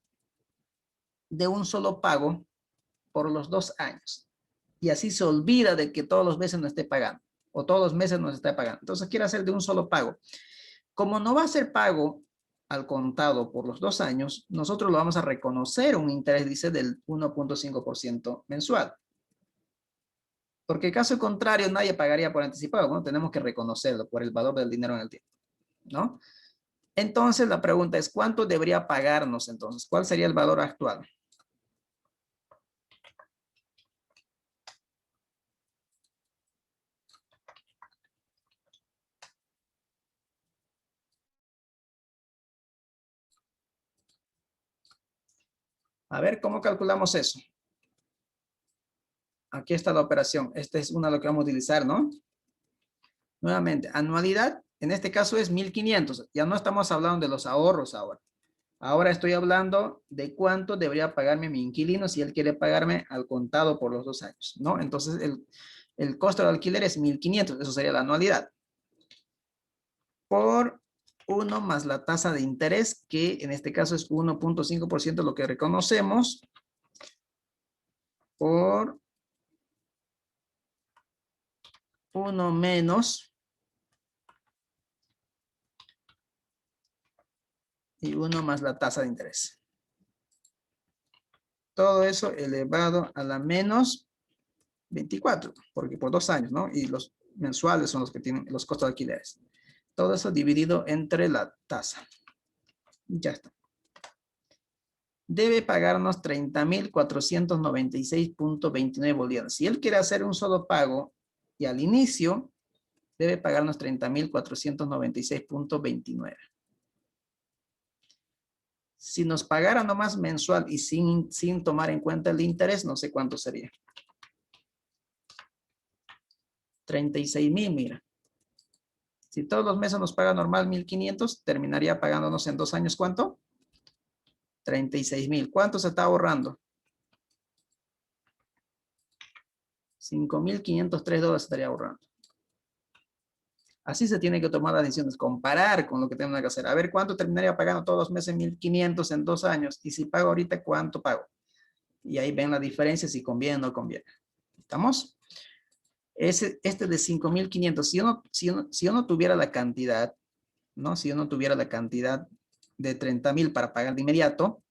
de un solo pago por los 2 años. Y así se olvida de que todos los meses no esté pagando. O todos los meses no se esté pagando. Entonces quiere hacer de un solo pago. Como no va a ser pago al contado por los 2 años, nosotros lo vamos a reconocer un interés, dice, del 1.5% mensual. Porque caso contrario, nadie pagaría por anticipado. Bueno, tenemos que reconocerlo por el valor del dinero en el tiempo, ¿no? Entonces la pregunta es, ¿cuánto debería pagarnos entonces? ¿Cuál sería el valor actual? A ver, ¿cómo calculamos eso? Aquí está la operación. Esta es una de lo que vamos a utilizar, ¿no? Nuevamente, anualidad, en este caso es 1,500. Ya no estamos hablando de los ahorros ahora. Ahora estoy hablando de cuánto debería pagarme mi inquilino si él quiere pagarme al contado por los 2 años, ¿no? Entonces, el costo del alquiler es 1,500. Eso sería la anualidad. Por 1 más la tasa de interés, que en este caso es 1.5% lo que reconocemos, por 1 menos y 1 más la tasa de interés. Todo eso elevado a la menos 24, porque por 2 años, ¿no? Y los mensuales son los que tienen los costos de alquileres. Todo eso dividido entre la tasa. Ya está. Debe pagarnos 30,496.29 bolivianos. Si él quiere hacer un solo pago y al inicio, debe pagarnos 30,496.29. Si nos pagara nomás mensual y sin tomar en cuenta el interés, no sé cuánto sería. 36,000, mira. Si todos los meses nos paga normal 1,500, terminaría pagándonos en 2 años, ¿cuánto? 36,000. ¿Cuánto se está ahorrando? $5,503 estaría ahorrando. Así se tiene que tomar las decisiones, comparar con lo que tenemos que hacer. A ver cuánto terminaría pagando todos los meses 1.500 en 2 años. Y si pago ahorita, ¿cuánto pago? Y ahí ven la diferencia si conviene o no conviene. ¿Estamos? Este de 5.500, si yo no tuviera la cantidad, ¿no? Si yo no tuviera la cantidad de 30.000 para pagar de inmediato,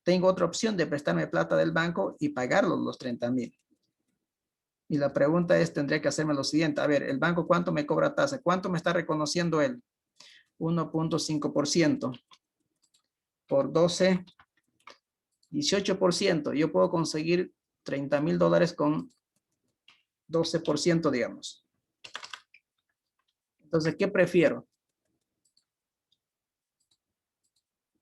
tengo otra opción de prestarme plata del banco y pagarlos los 30.000. Y la pregunta es, tendría que hacerme lo siguiente. A ver, el banco, ¿cuánto me cobra tasa? ¿Cuánto me está reconociendo él? 1.5% por 12, 18%. Yo puedo conseguir $30.000 con 12%, digamos. Entonces, ¿qué prefiero?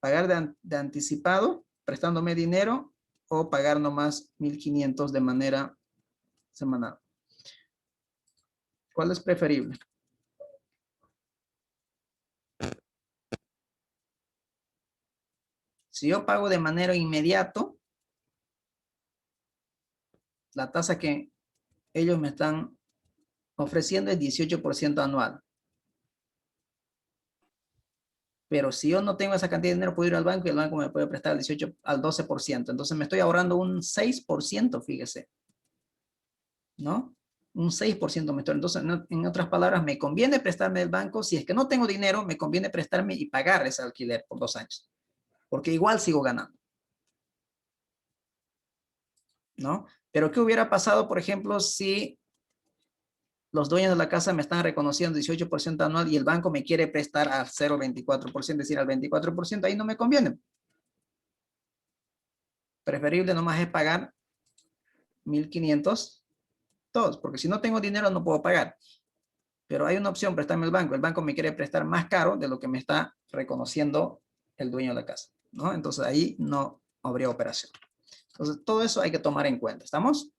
¿Pagar de anticipado, prestándome dinero, o pagar nomás 1.500 de manera semanal? ¿Cuál es preferible? Si yo pago de manera inmediata, la tasa que ellos me están ofreciendo es 18% anual. Pero si yo no tengo esa cantidad de dinero, puedo ir al banco y el banco me puede prestar al 12%. Entonces me estoy ahorrando un 6%, fíjese. ¿No? Un 6% me estoy. Entonces, en otras palabras, me conviene prestarme del banco. Si es que no tengo dinero, me conviene prestarme y pagar ese alquiler por 2 años. Porque igual sigo ganando. ¿No? Pero ¿qué hubiera pasado, por ejemplo, si los dueños de la casa me están reconociendo 18% anual y el banco me quiere prestar a 0,24%, es decir, al 24%? Ahí no me conviene. Preferible nomás es pagar 1.500 todos, porque si no tengo dinero no puedo pagar. Pero hay una opción, prestarme al banco. El banco me quiere prestar más caro de lo que me está reconociendo el dueño de la casa, ¿no? Entonces ahí no habría operación. Entonces todo eso hay que tomar en cuenta. ¿Estamos?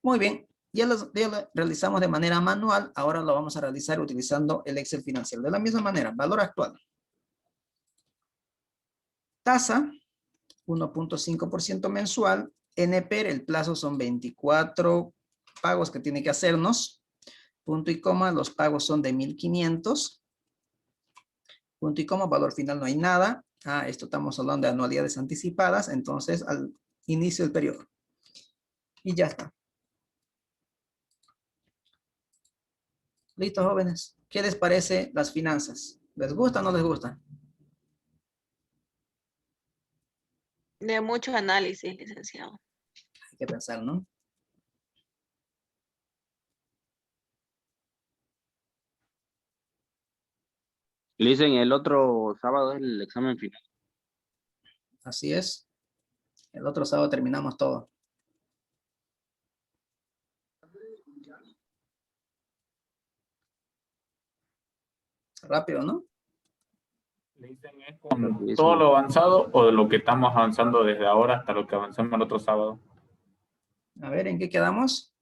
Muy bien. Ya lo realizamos de manera manual. Ahora lo vamos a realizar utilizando el Excel financiero. De la misma manera, valor actual. Tasa, 1.5% mensual. NPR, el plazo son 24 pagos que tiene que hacernos. Punto y coma, los pagos son de 1.500. Punto y coma, valor final no hay nada. Esto estamos hablando de anualidades anticipadas. Entonces, al inicio del periodo. Y ya está. ¿Listo, jóvenes? ¿Qué les parece las finanzas? ¿Les gusta o no les gusta? De mucho análisis, licenciado. Hay que pensar, ¿no? Le dicen el otro sábado es el examen final. Así es. El otro sábado terminamos todo. Rápido, ¿no? Le dicen es con todo lo avanzado o de lo que estamos avanzando desde ahora hasta lo que avanzamos el otro sábado. A ver, ¿en qué quedamos?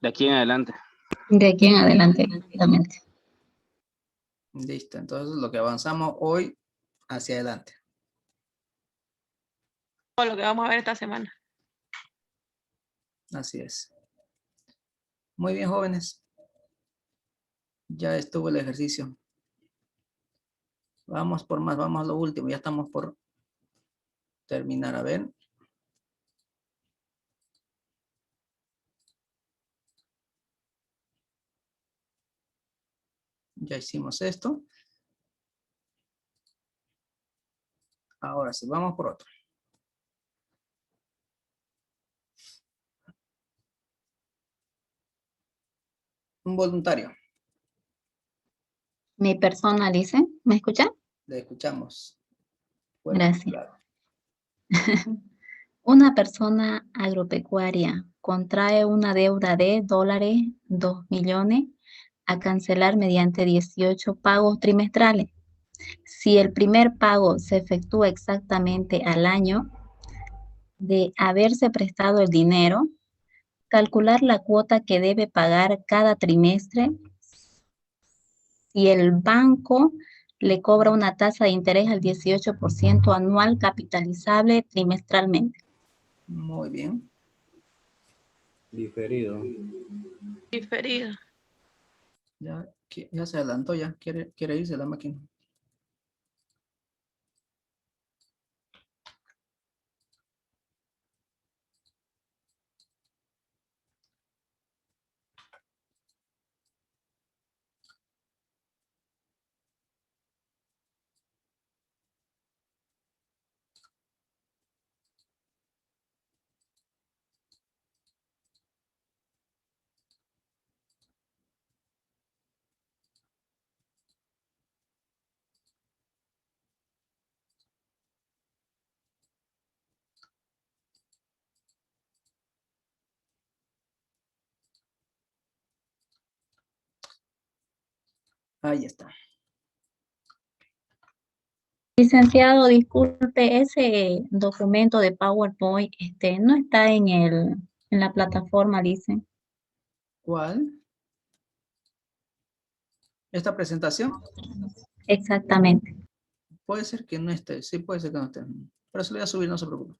De aquí en adelante. De aquí en adelante, exactamente. Listo. Entonces, lo que avanzamos hoy hacia adelante. Todo lo que vamos a ver esta semana. Así es. Muy bien, jóvenes. Ya estuvo el ejercicio. Vamos por más, vamos a lo último. Ya estamos por terminar. A ver. Ya hicimos esto. Ahora sí, vamos por otro. Un voluntario. Mi persona, dice, ¿me escucha? Le escuchamos. Fuerte, Gracias. claro. Una persona agropecuaria contrae una deuda de dólares 2 millones a cancelar mediante 18 pagos trimestrales. Si el primer pago se efectúa exactamente al año de haberse prestado el dinero, calcular la cuota que debe pagar cada trimestre si el banco le cobra una tasa de interés al 18% anual capitalizable trimestralmente. Muy bien. Diferido. Diferido. Ya se adelantó, ya quiere irse la máquina. Ahí está. Licenciado, disculpe, ese documento de PowerPoint no está en la plataforma, dice. ¿Cuál? ¿Esta presentación? Exactamente. Puede ser que no esté, sí puede ser que no esté. Pero se lo voy a subir, no se preocupe.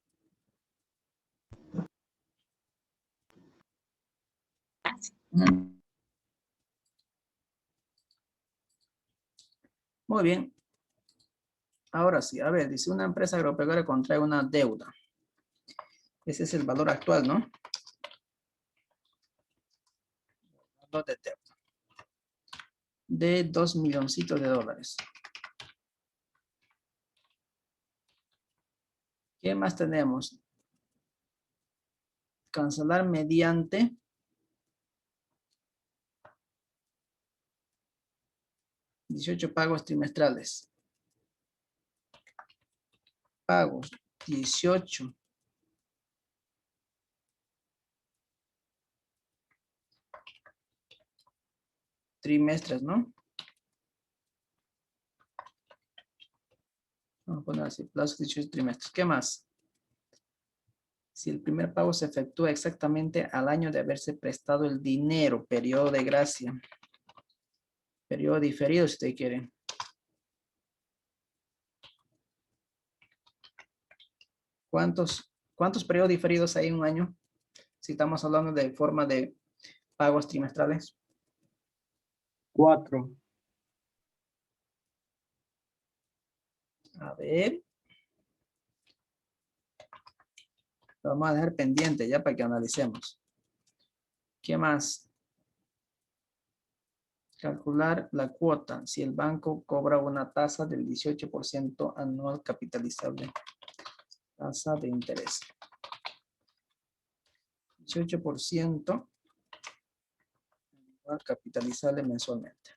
Muy bien. Ahora sí, a ver, dice una empresa agropecuaria contrae una deuda. Ese es el valor actual, ¿no? Valor de deuda. De 2 milloncitos de dólares. ¿Qué más tenemos? Cancelar mediante 18 pagos trimestrales. Pagos 18 trimestres, ¿no? Vamos a poner así, plazo 18 trimestres. ¿Qué más? Si el primer pago se efectúa exactamente al año de haberse prestado el dinero, periodo de gracia. Periodo diferido, si usted quiere. ¿Cuántos periodos diferidos hay en un año? Si estamos hablando de forma de pagos trimestrales. 4. A ver. Lo vamos a dejar pendiente ya para que analicemos. ¿Qué más? Calcular la cuota. Si el banco cobra una tasa del 18% anual capitalizable. Tasa de interés. 18% anual capitalizable mensualmente.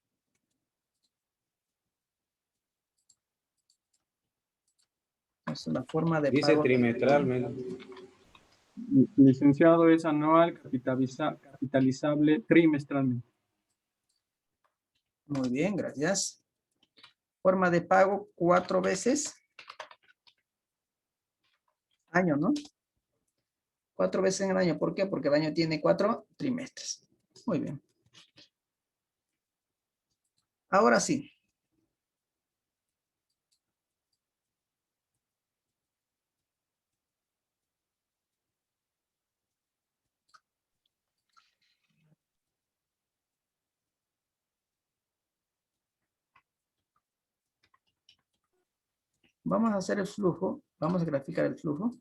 Es una forma de Dice pago. trimestralmente. Licenciado, es anual, capitalizable trimestralmente. Muy bien, gracias. Forma de pago 4 veces año, ¿no? 4 veces en el año. ¿Por qué? Porque el año tiene 4 trimestres. Muy bien. Ahora sí. Vamos a hacer el flujo. Vamos a graficar el flujo.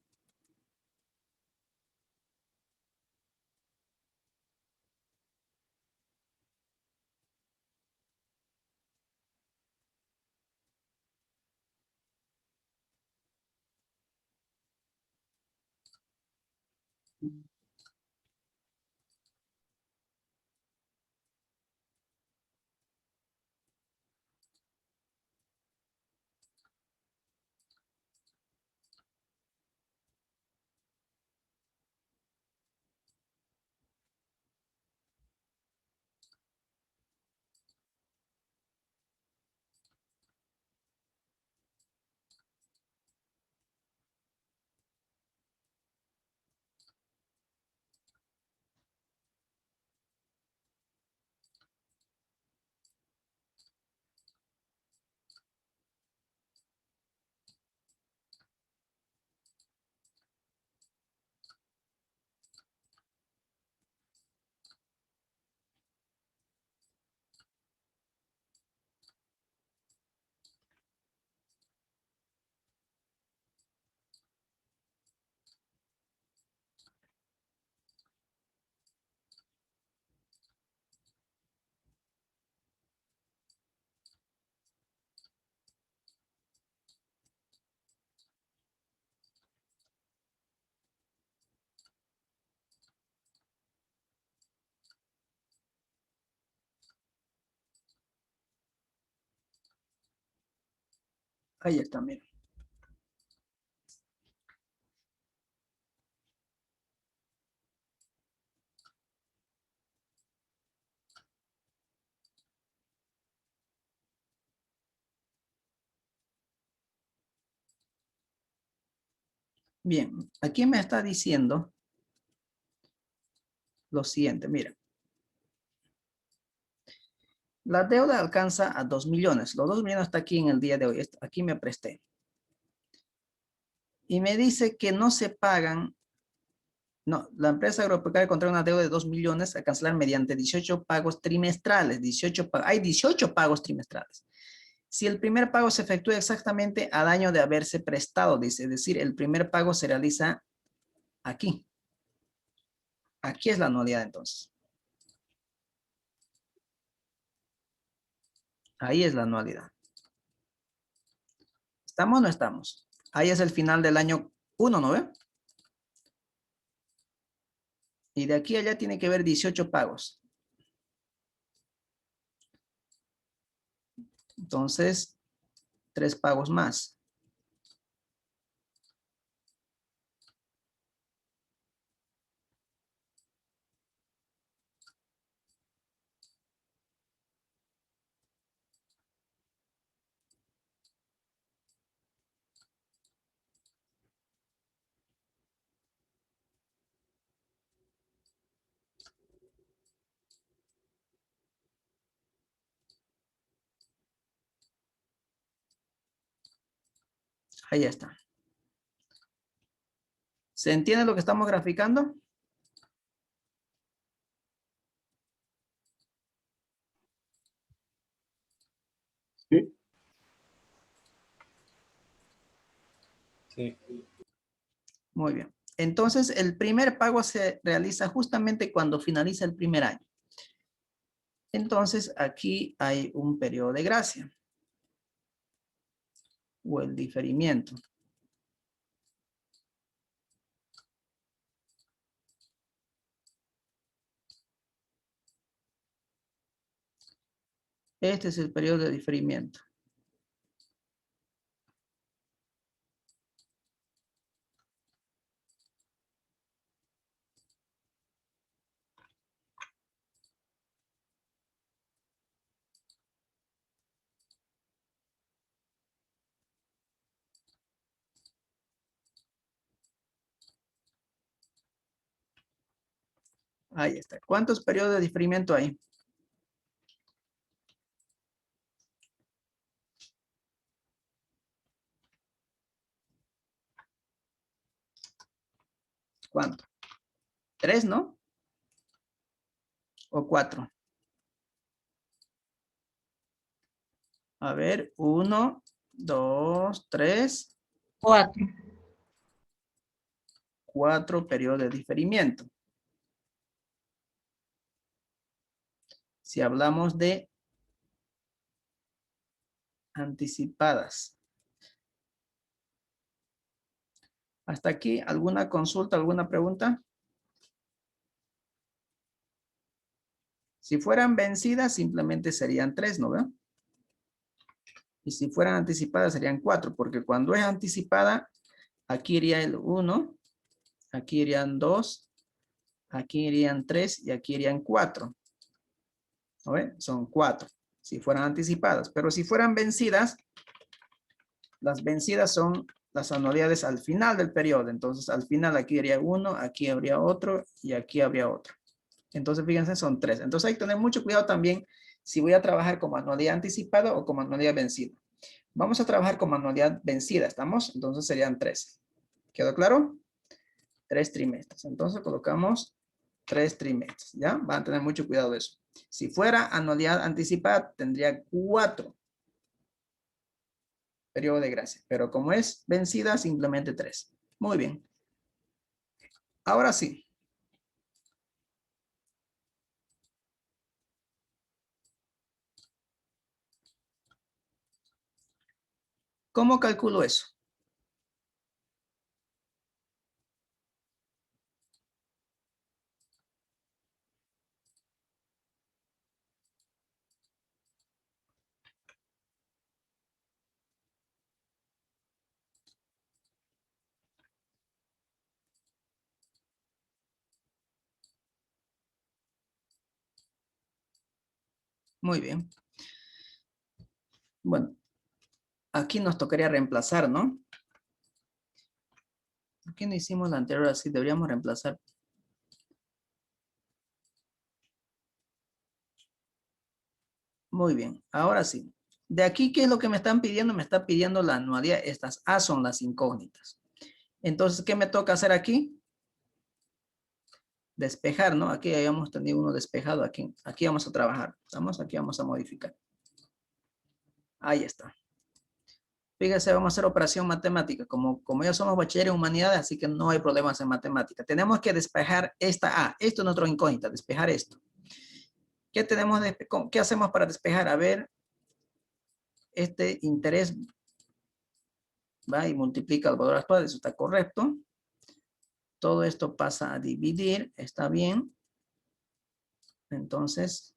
Ahí está, miren. Bien, aquí me está diciendo lo siguiente, mira. La deuda alcanza a 2 millones. Los 2 millones está aquí en el día de hoy. Aquí me presté. Y me dice que no se pagan. No, la empresa agropecuaria contrae una deuda de 2 millones a cancelar mediante 18 pagos trimestrales. Hay 18 pagos trimestrales. Si el primer pago se efectúa exactamente al año de haberse prestado, dice, es decir, el primer pago se realiza aquí. Aquí es la anualidad entonces. Ahí es la anualidad. ¿Estamos o no estamos? Ahí es el final del año 1, ¿no ve? Y de aquí a allá tiene que haber 18 pagos. Entonces, 3 pagos más. Ahí está. ¿Se entiende lo que estamos graficando? Sí. Sí. Muy bien. Entonces, el primer pago se realiza justamente cuando finaliza el primer año. Entonces, aquí hay un periodo de gracia o el diferimiento. Este es el periodo de diferimiento. Ahí está. ¿Cuántos periodos de diferimiento hay? ¿Cuánto? 3, ¿no? ¿O 4? A ver, 1, 2, 3. 4. 4 periodos de diferimiento. Si hablamos de anticipadas. ¿Hasta aquí alguna consulta, alguna pregunta? Si fueran vencidas, simplemente serían 3, ¿no ve? Y si fueran anticipadas, serían 4, porque cuando es anticipada, aquí iría el 1, aquí irían 2, aquí irían 3 y aquí irían 4. ¿No ve? Son 4, si fueran anticipadas. Pero si fueran vencidas, las vencidas son las anualidades al final del periodo. Entonces, al final aquí habría 1, aquí habría otro y aquí habría otro. Entonces, fíjense, son 3. Entonces, hay que tener mucho cuidado también si voy a trabajar como anualidad anticipada o como anualidad vencida. Vamos a trabajar como anualidad vencida, ¿estamos? Entonces, serían 3. ¿Quedó claro? 3 trimestres. Entonces, colocamos 3 trimestres, ¿ya? Van a tener mucho cuidado de eso. Si fuera anualidad anticipada, tendría 4 periodo de gracia. Pero como es vencida, simplemente 3. Muy bien. Ahora sí. ¿Cómo calculo eso? Muy bien. Bueno, aquí nos tocaría reemplazar, ¿no? ¿Por qué no hicimos la anterior así? Deberíamos reemplazar. Muy bien, ahora sí. De aquí, ¿qué es lo que me están pidiendo? Me está pidiendo la anualidad. Estas A son las incógnitas. Entonces, ¿qué me toca hacer aquí? Despejar, ¿no? Aquí habíamos tenido uno despejado. Aquí vamos a trabajar. ¿Estamos? Aquí vamos a modificar. Ahí está. Fíjense, vamos a hacer operación matemática. Como ya somos bachiller en humanidades, así que no hay problemas en matemática. Tenemos que despejar esta A. Esto es nuestro incógnita, despejar esto. ¿Qué hacemos para despejar? A ver, este interés va y multiplica el valor actual. Eso está correcto. Todo esto pasa a dividir. Está bien. Entonces,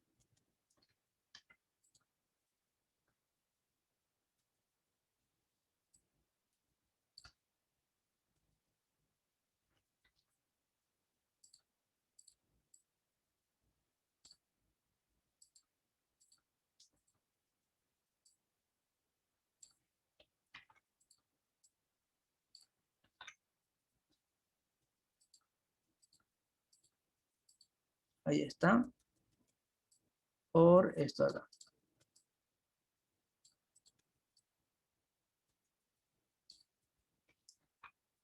ahí está. Por esto acá.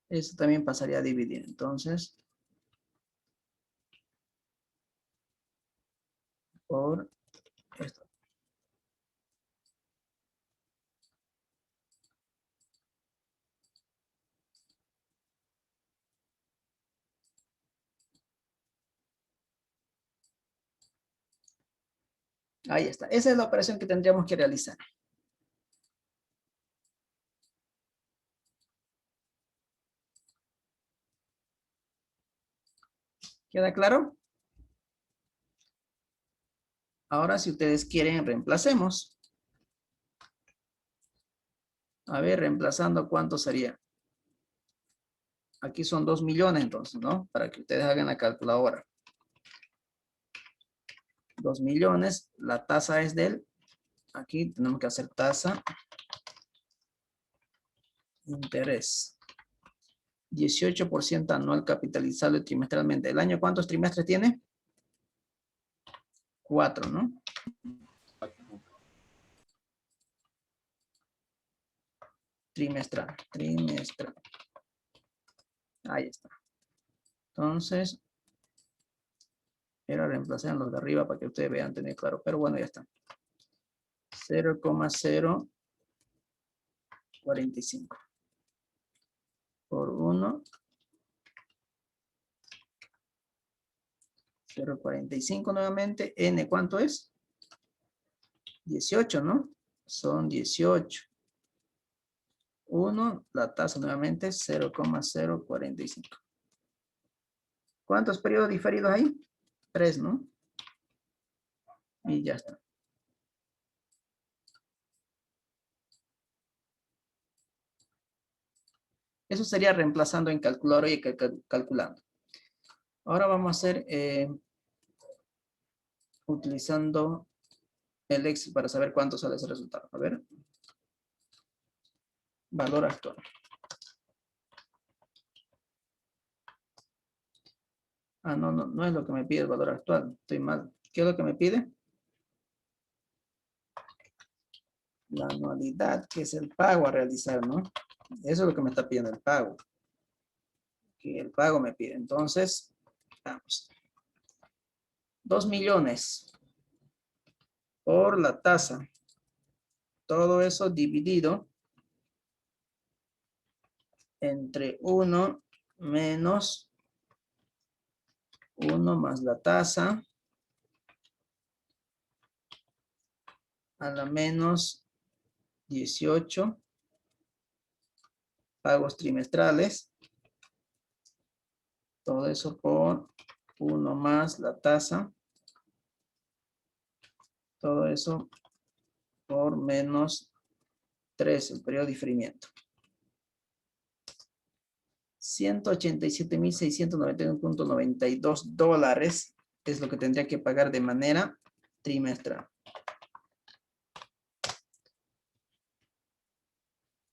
Eso también pasaría a dividir. Entonces, por esto. Ahí está. Esa es la operación que tendríamos que realizar. ¿Queda claro? Ahora, si ustedes quieren, reemplacemos. A ver, reemplazando, ¿cuánto sería? Aquí son 2 millones, entonces, ¿no? Para que ustedes hagan la calculadora. 2 millones. La tasa es del... Aquí tenemos que hacer tasa. Interés. 18% anual capitalizable trimestralmente. ¿El año cuántos trimestres tiene? 4, ¿no? Trimestral. Ahí está. Entonces, era reemplazar en los de arriba para que ustedes vean, tener claro. Pero bueno, ya está. 0,045 por 1. 0,45 nuevamente. N, ¿cuánto es? 18, ¿no? Son 18. 1, la tasa nuevamente 0,045. ¿Cuántos periodos diferidos hay? 3, ¿no? Y ya está. Eso sería reemplazando en calculadora y calculando. Ahora vamos a hacer utilizando el Excel para saber cuánto sale ese resultado. A ver. Valor actual. Ah, no es lo que me pide el valor actual. Estoy mal. ¿Qué es lo que me pide? La anualidad, que es el pago a realizar, ¿no? Eso es lo que me está pidiendo el pago. Que el pago me pide. Entonces, vamos. 2 millones por la tasa. Todo eso dividido entre 1 menos 1 más la tasa a la menos 18 pagos trimestrales. Todo eso por 1 más la tasa. Todo eso por menos 3, el periodo de diferimiento. 187.691.92 dólares es lo que tendría que pagar de manera trimestral.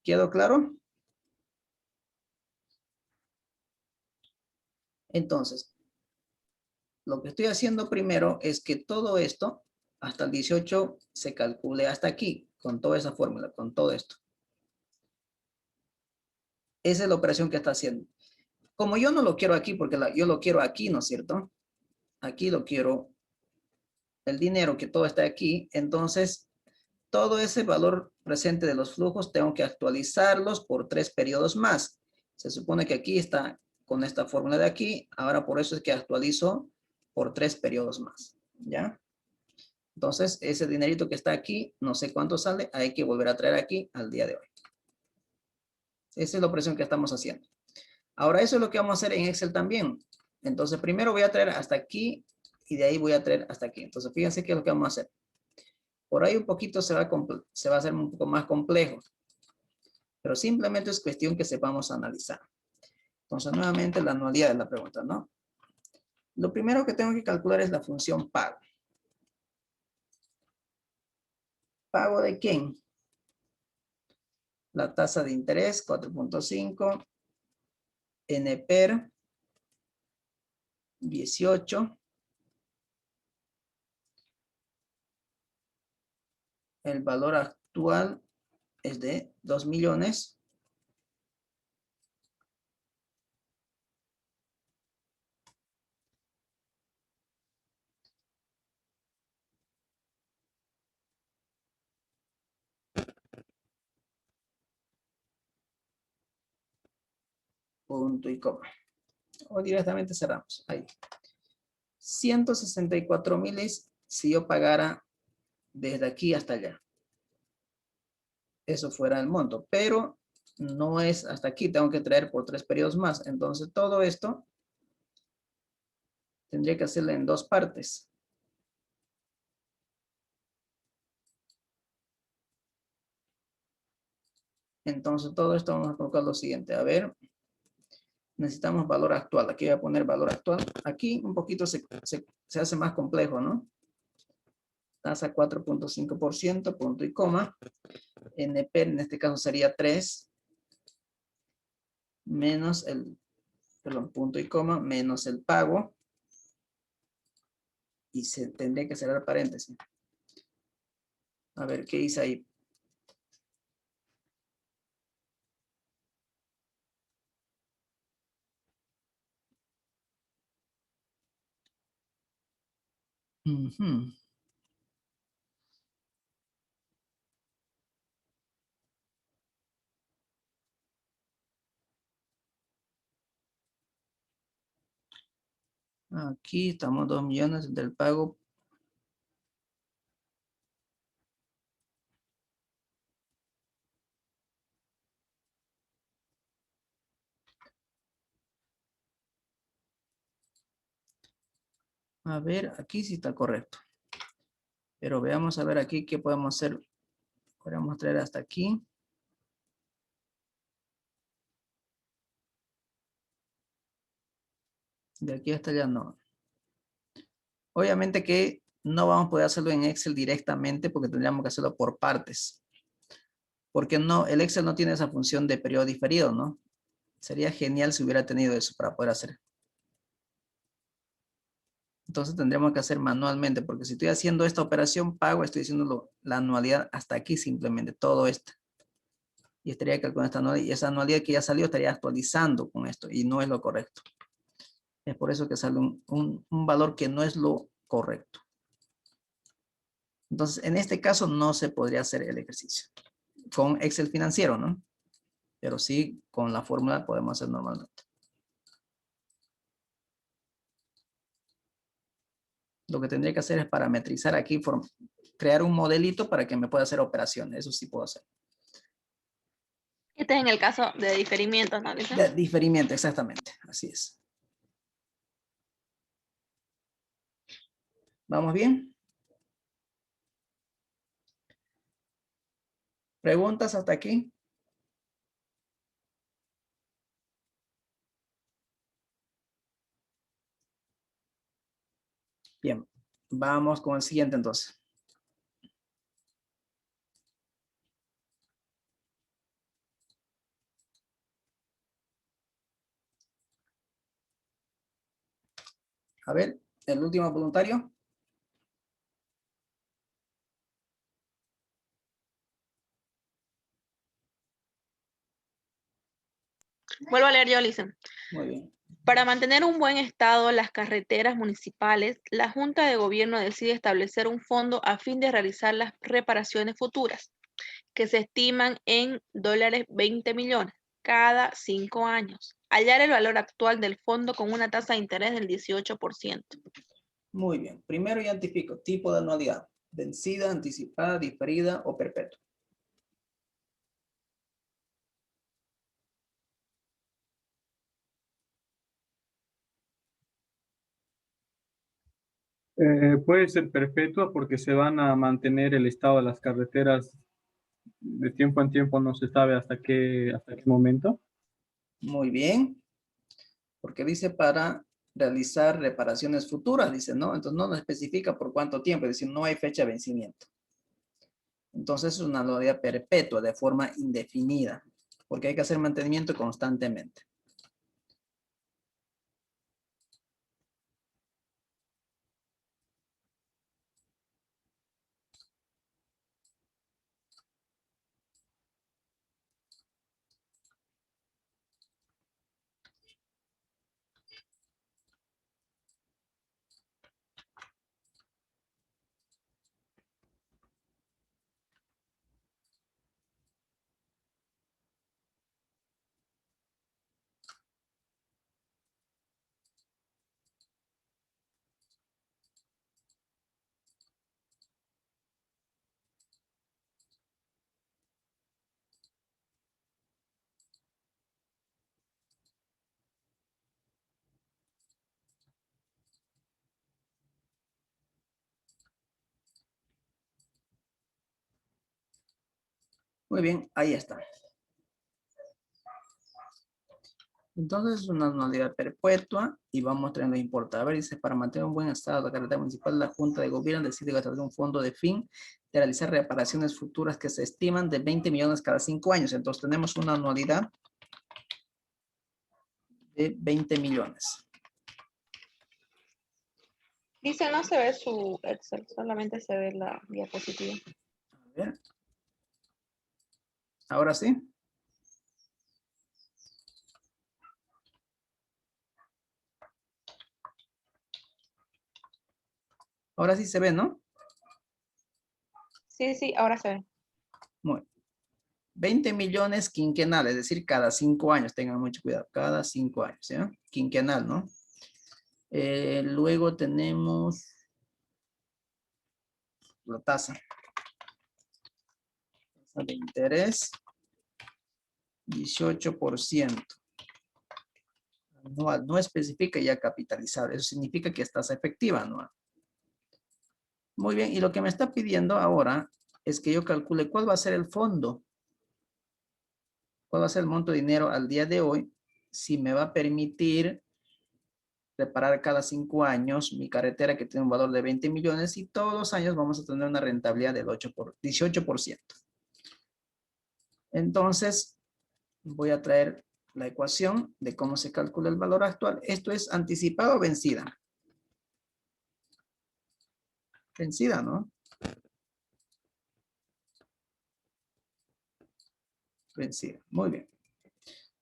¿Quedó claro? Entonces, lo que estoy haciendo primero es que todo esto, hasta el 18, se calcule hasta aquí, con toda esa fórmula, con todo esto. Esa es la operación que está haciendo. Como yo no lo quiero aquí, porque yo lo quiero aquí, ¿no es cierto? Aquí lo quiero, el dinero que todo está aquí, entonces todo ese valor presente de los flujos tengo que actualizarlos por 3 periodos más. Se supone que aquí está con esta fórmula de aquí, ahora por eso es que actualizo por 3 periodos más, ¿ya? Entonces, ese dinerito que está aquí, no sé cuánto sale, hay que volver a traer aquí al día de hoy. Esa es la operación que estamos haciendo. Ahora, eso es lo que vamos a hacer en Excel también. Entonces, primero voy a traer hasta aquí y de ahí voy a traer hasta aquí. Entonces, fíjense qué es lo que vamos a hacer. Por ahí un poquito se va a hacer un poco más complejo, pero simplemente es cuestión que sepamos analizar. Entonces, nuevamente la anualidad de la pregunta, ¿no? Lo primero que tengo que calcular es la función pago. ¿Pago de quién? La tasa de interés, 4.5, NPER, 18. El valor actual es de 2 millones. Punto y coma. O directamente cerramos. Ahí. 164,000 es si yo pagara desde aquí hasta allá. Eso fuera el monto. Pero no es hasta aquí. Tengo que traer por 3 periodos más. Entonces todo esto tendría que hacerlo en 2 partes. Entonces todo esto vamos a colocar lo siguiente. A ver. Necesitamos valor actual. Aquí voy a poner valor actual. Aquí un poquito se hace más complejo, ¿no? Tasa 4.5%, punto y coma. NP en este caso sería 3. Menos el, perdón, punto y coma, menos el pago. Y se tendría que cerrar paréntesis. A ver, ¿qué hice ahí? Uh-huh. Aquí estamos 2 millones del pago. A ver, aquí sí está correcto. Pero veamos a ver aquí qué podemos hacer. Podemos traer hasta aquí. De aquí hasta allá no. Obviamente que no vamos a poder hacerlo en Excel directamente porque tendríamos que hacerlo por partes. Porque no, el Excel no tiene esa función de periodo diferido, ¿no? Sería genial si hubiera tenido eso para poder hacer. Entonces tendríamos que hacer manualmente, porque si estoy haciendo esta operación pago, estoy haciendo la anualidad hasta aquí simplemente, todo esto. Y estaría calculando esta anualidad, y esa anualidad que ya salió estaría actualizando con esto, y no es lo correcto. Es por eso que sale un valor que no es lo correcto. Entonces, en este caso no se podría hacer el ejercicio. Con Excel financiero, ¿no? Pero sí, con la fórmula podemos hacer normalmente. Lo que tendría que hacer es parametrizar aquí, crear un modelito para que me pueda hacer operaciones. Eso sí puedo hacer. Este es en el caso de diferimiento, ¿no? De diferimiento, exactamente. Así es. ¿Vamos bien? ¿Preguntas hasta aquí? Bien. Vamos con el siguiente entonces. A ver, el último voluntario. Vuelvo a leer yo, Lisa. Muy bien. Para mantener un buen estado las carreteras municipales, la Junta de Gobierno decide establecer un fondo a fin de realizar las reparaciones futuras, que se estiman en $20 millones cada 5 años. Hallar el valor actual del fondo con una tasa de interés del 18%. Muy bien. Primero identifico tipo de anualidad. Vencida, anticipada, diferida o perpetua. Puede ser perpetua porque se van a mantener el estado de las carreteras de tiempo en tiempo, no se sabe hasta qué momento. Muy bien. Porque dice para realizar reparaciones futuras, dice, ¿no? Entonces no nos especifica por cuánto tiempo, es decir, no hay fecha de vencimiento. Entonces es una anualidad perpetua de forma indefinida, porque hay que hacer mantenimiento constantemente. Muy bien, ahí está. Entonces es una anualidad perpetua y vamos a tener lo importante. A ver, dice, para mantener un buen estado de la carretera municipal, la Junta de Gobierno decide gastar un fondo de fin de realizar reparaciones futuras que se estiman de 20 millones cada 5 años. Entonces tenemos una anualidad de 20 millones. Dice, no se ve su Excel, solamente se ve la diapositiva. A ver. Ahora sí. Ahora sí se ve, ¿no? Sí, ahora se ve. Muy bien. 20 millones quinquenales, es decir, cada 5 años. Tengan mucho cuidado. Cada 5 años, ¿ya? Quinquenal, ¿no? Luego tenemos la tasa. Tasa de interés. 18%. Anual. No especifica ya capitalizable. Eso significa que es tasa efectiva anual. Muy bien. Y lo que me está pidiendo ahora es que yo calcule cuál va a ser el fondo. ¿Cuál va a ser el monto de dinero al día de hoy? Si me va a permitir reparar cada 5 años mi carretera que tiene un valor de 20 millones y todos los años vamos a tener una rentabilidad del 18%. Entonces, voy a traer la ecuación de cómo se calcula el valor actual. Esto es anticipado o vencida. Vencida, ¿no? Vencida. Muy bien.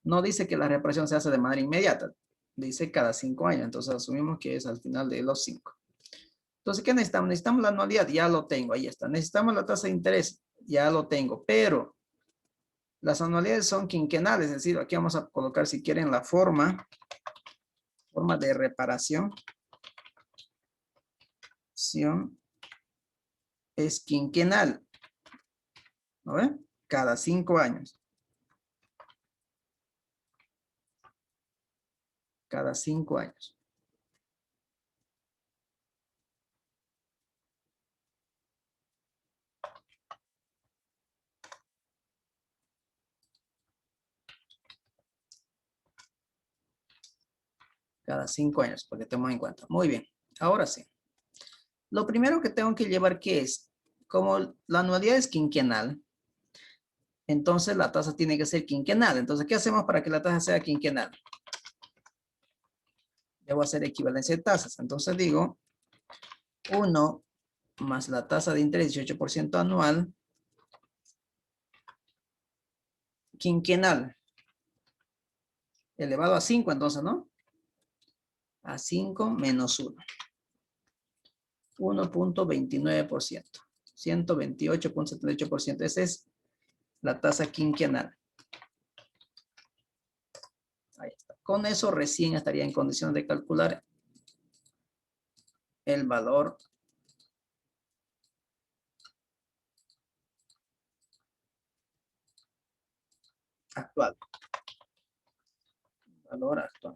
No dice que la reparación se hace de manera inmediata. Dice cada 5 años. Entonces asumimos que es al final de los 5. Entonces, ¿qué necesitamos? Necesitamos la anualidad. Ya lo tengo. Ahí está. Necesitamos la tasa de interés. Ya lo tengo. Pero las anualidades son quinquenales. Es decir, aquí vamos a colocar, si quieren, la forma de reparación. Es quinquenal. ¿No ven? Cada 5 años. Cada 5 años. Cada 5 años, porque tenemos en cuenta. Muy bien. Ahora sí. Lo primero que tengo que llevar, ¿qué es? Como la anualidad es quinquenal, entonces la tasa tiene que ser quinquenal. Entonces, ¿qué hacemos para que la tasa sea quinquenal? Debo hacer equivalencia de tasas. Entonces digo 1 más la tasa de interés 18% anual quinquenal elevado a 5 entonces, ¿no? A 5 menos 1. 1.29%. 128.78%. Esa es la tasa quinquenal. Ahí está. Con eso recién estaría en condiciones de calcular el valor actual. Valor actual.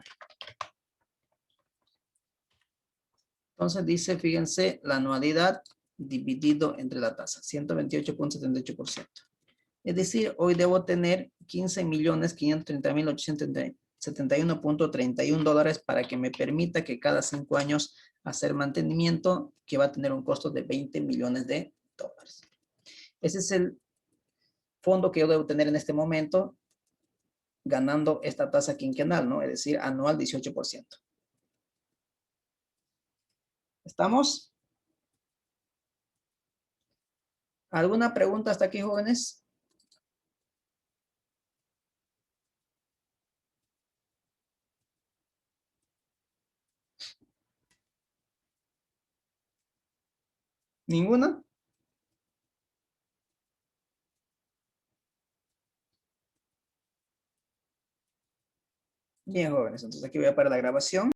Entonces dice, fíjense, la anualidad dividido entre la tasa, 128.78%. Es decir, hoy debo tener 15.530.871.31 dólares para que me permita que cada 5 años hacer mantenimiento que va a tener un costo de 20 millones de dólares. Ese es el fondo que yo debo tener en este momento ganando esta tasa quinquenal, ¿no? Es decir, anual 18%. ¿Estamos? ¿Alguna pregunta hasta aquí, jóvenes? ¿Ninguna? Bien, jóvenes, entonces aquí voy a parar la grabación.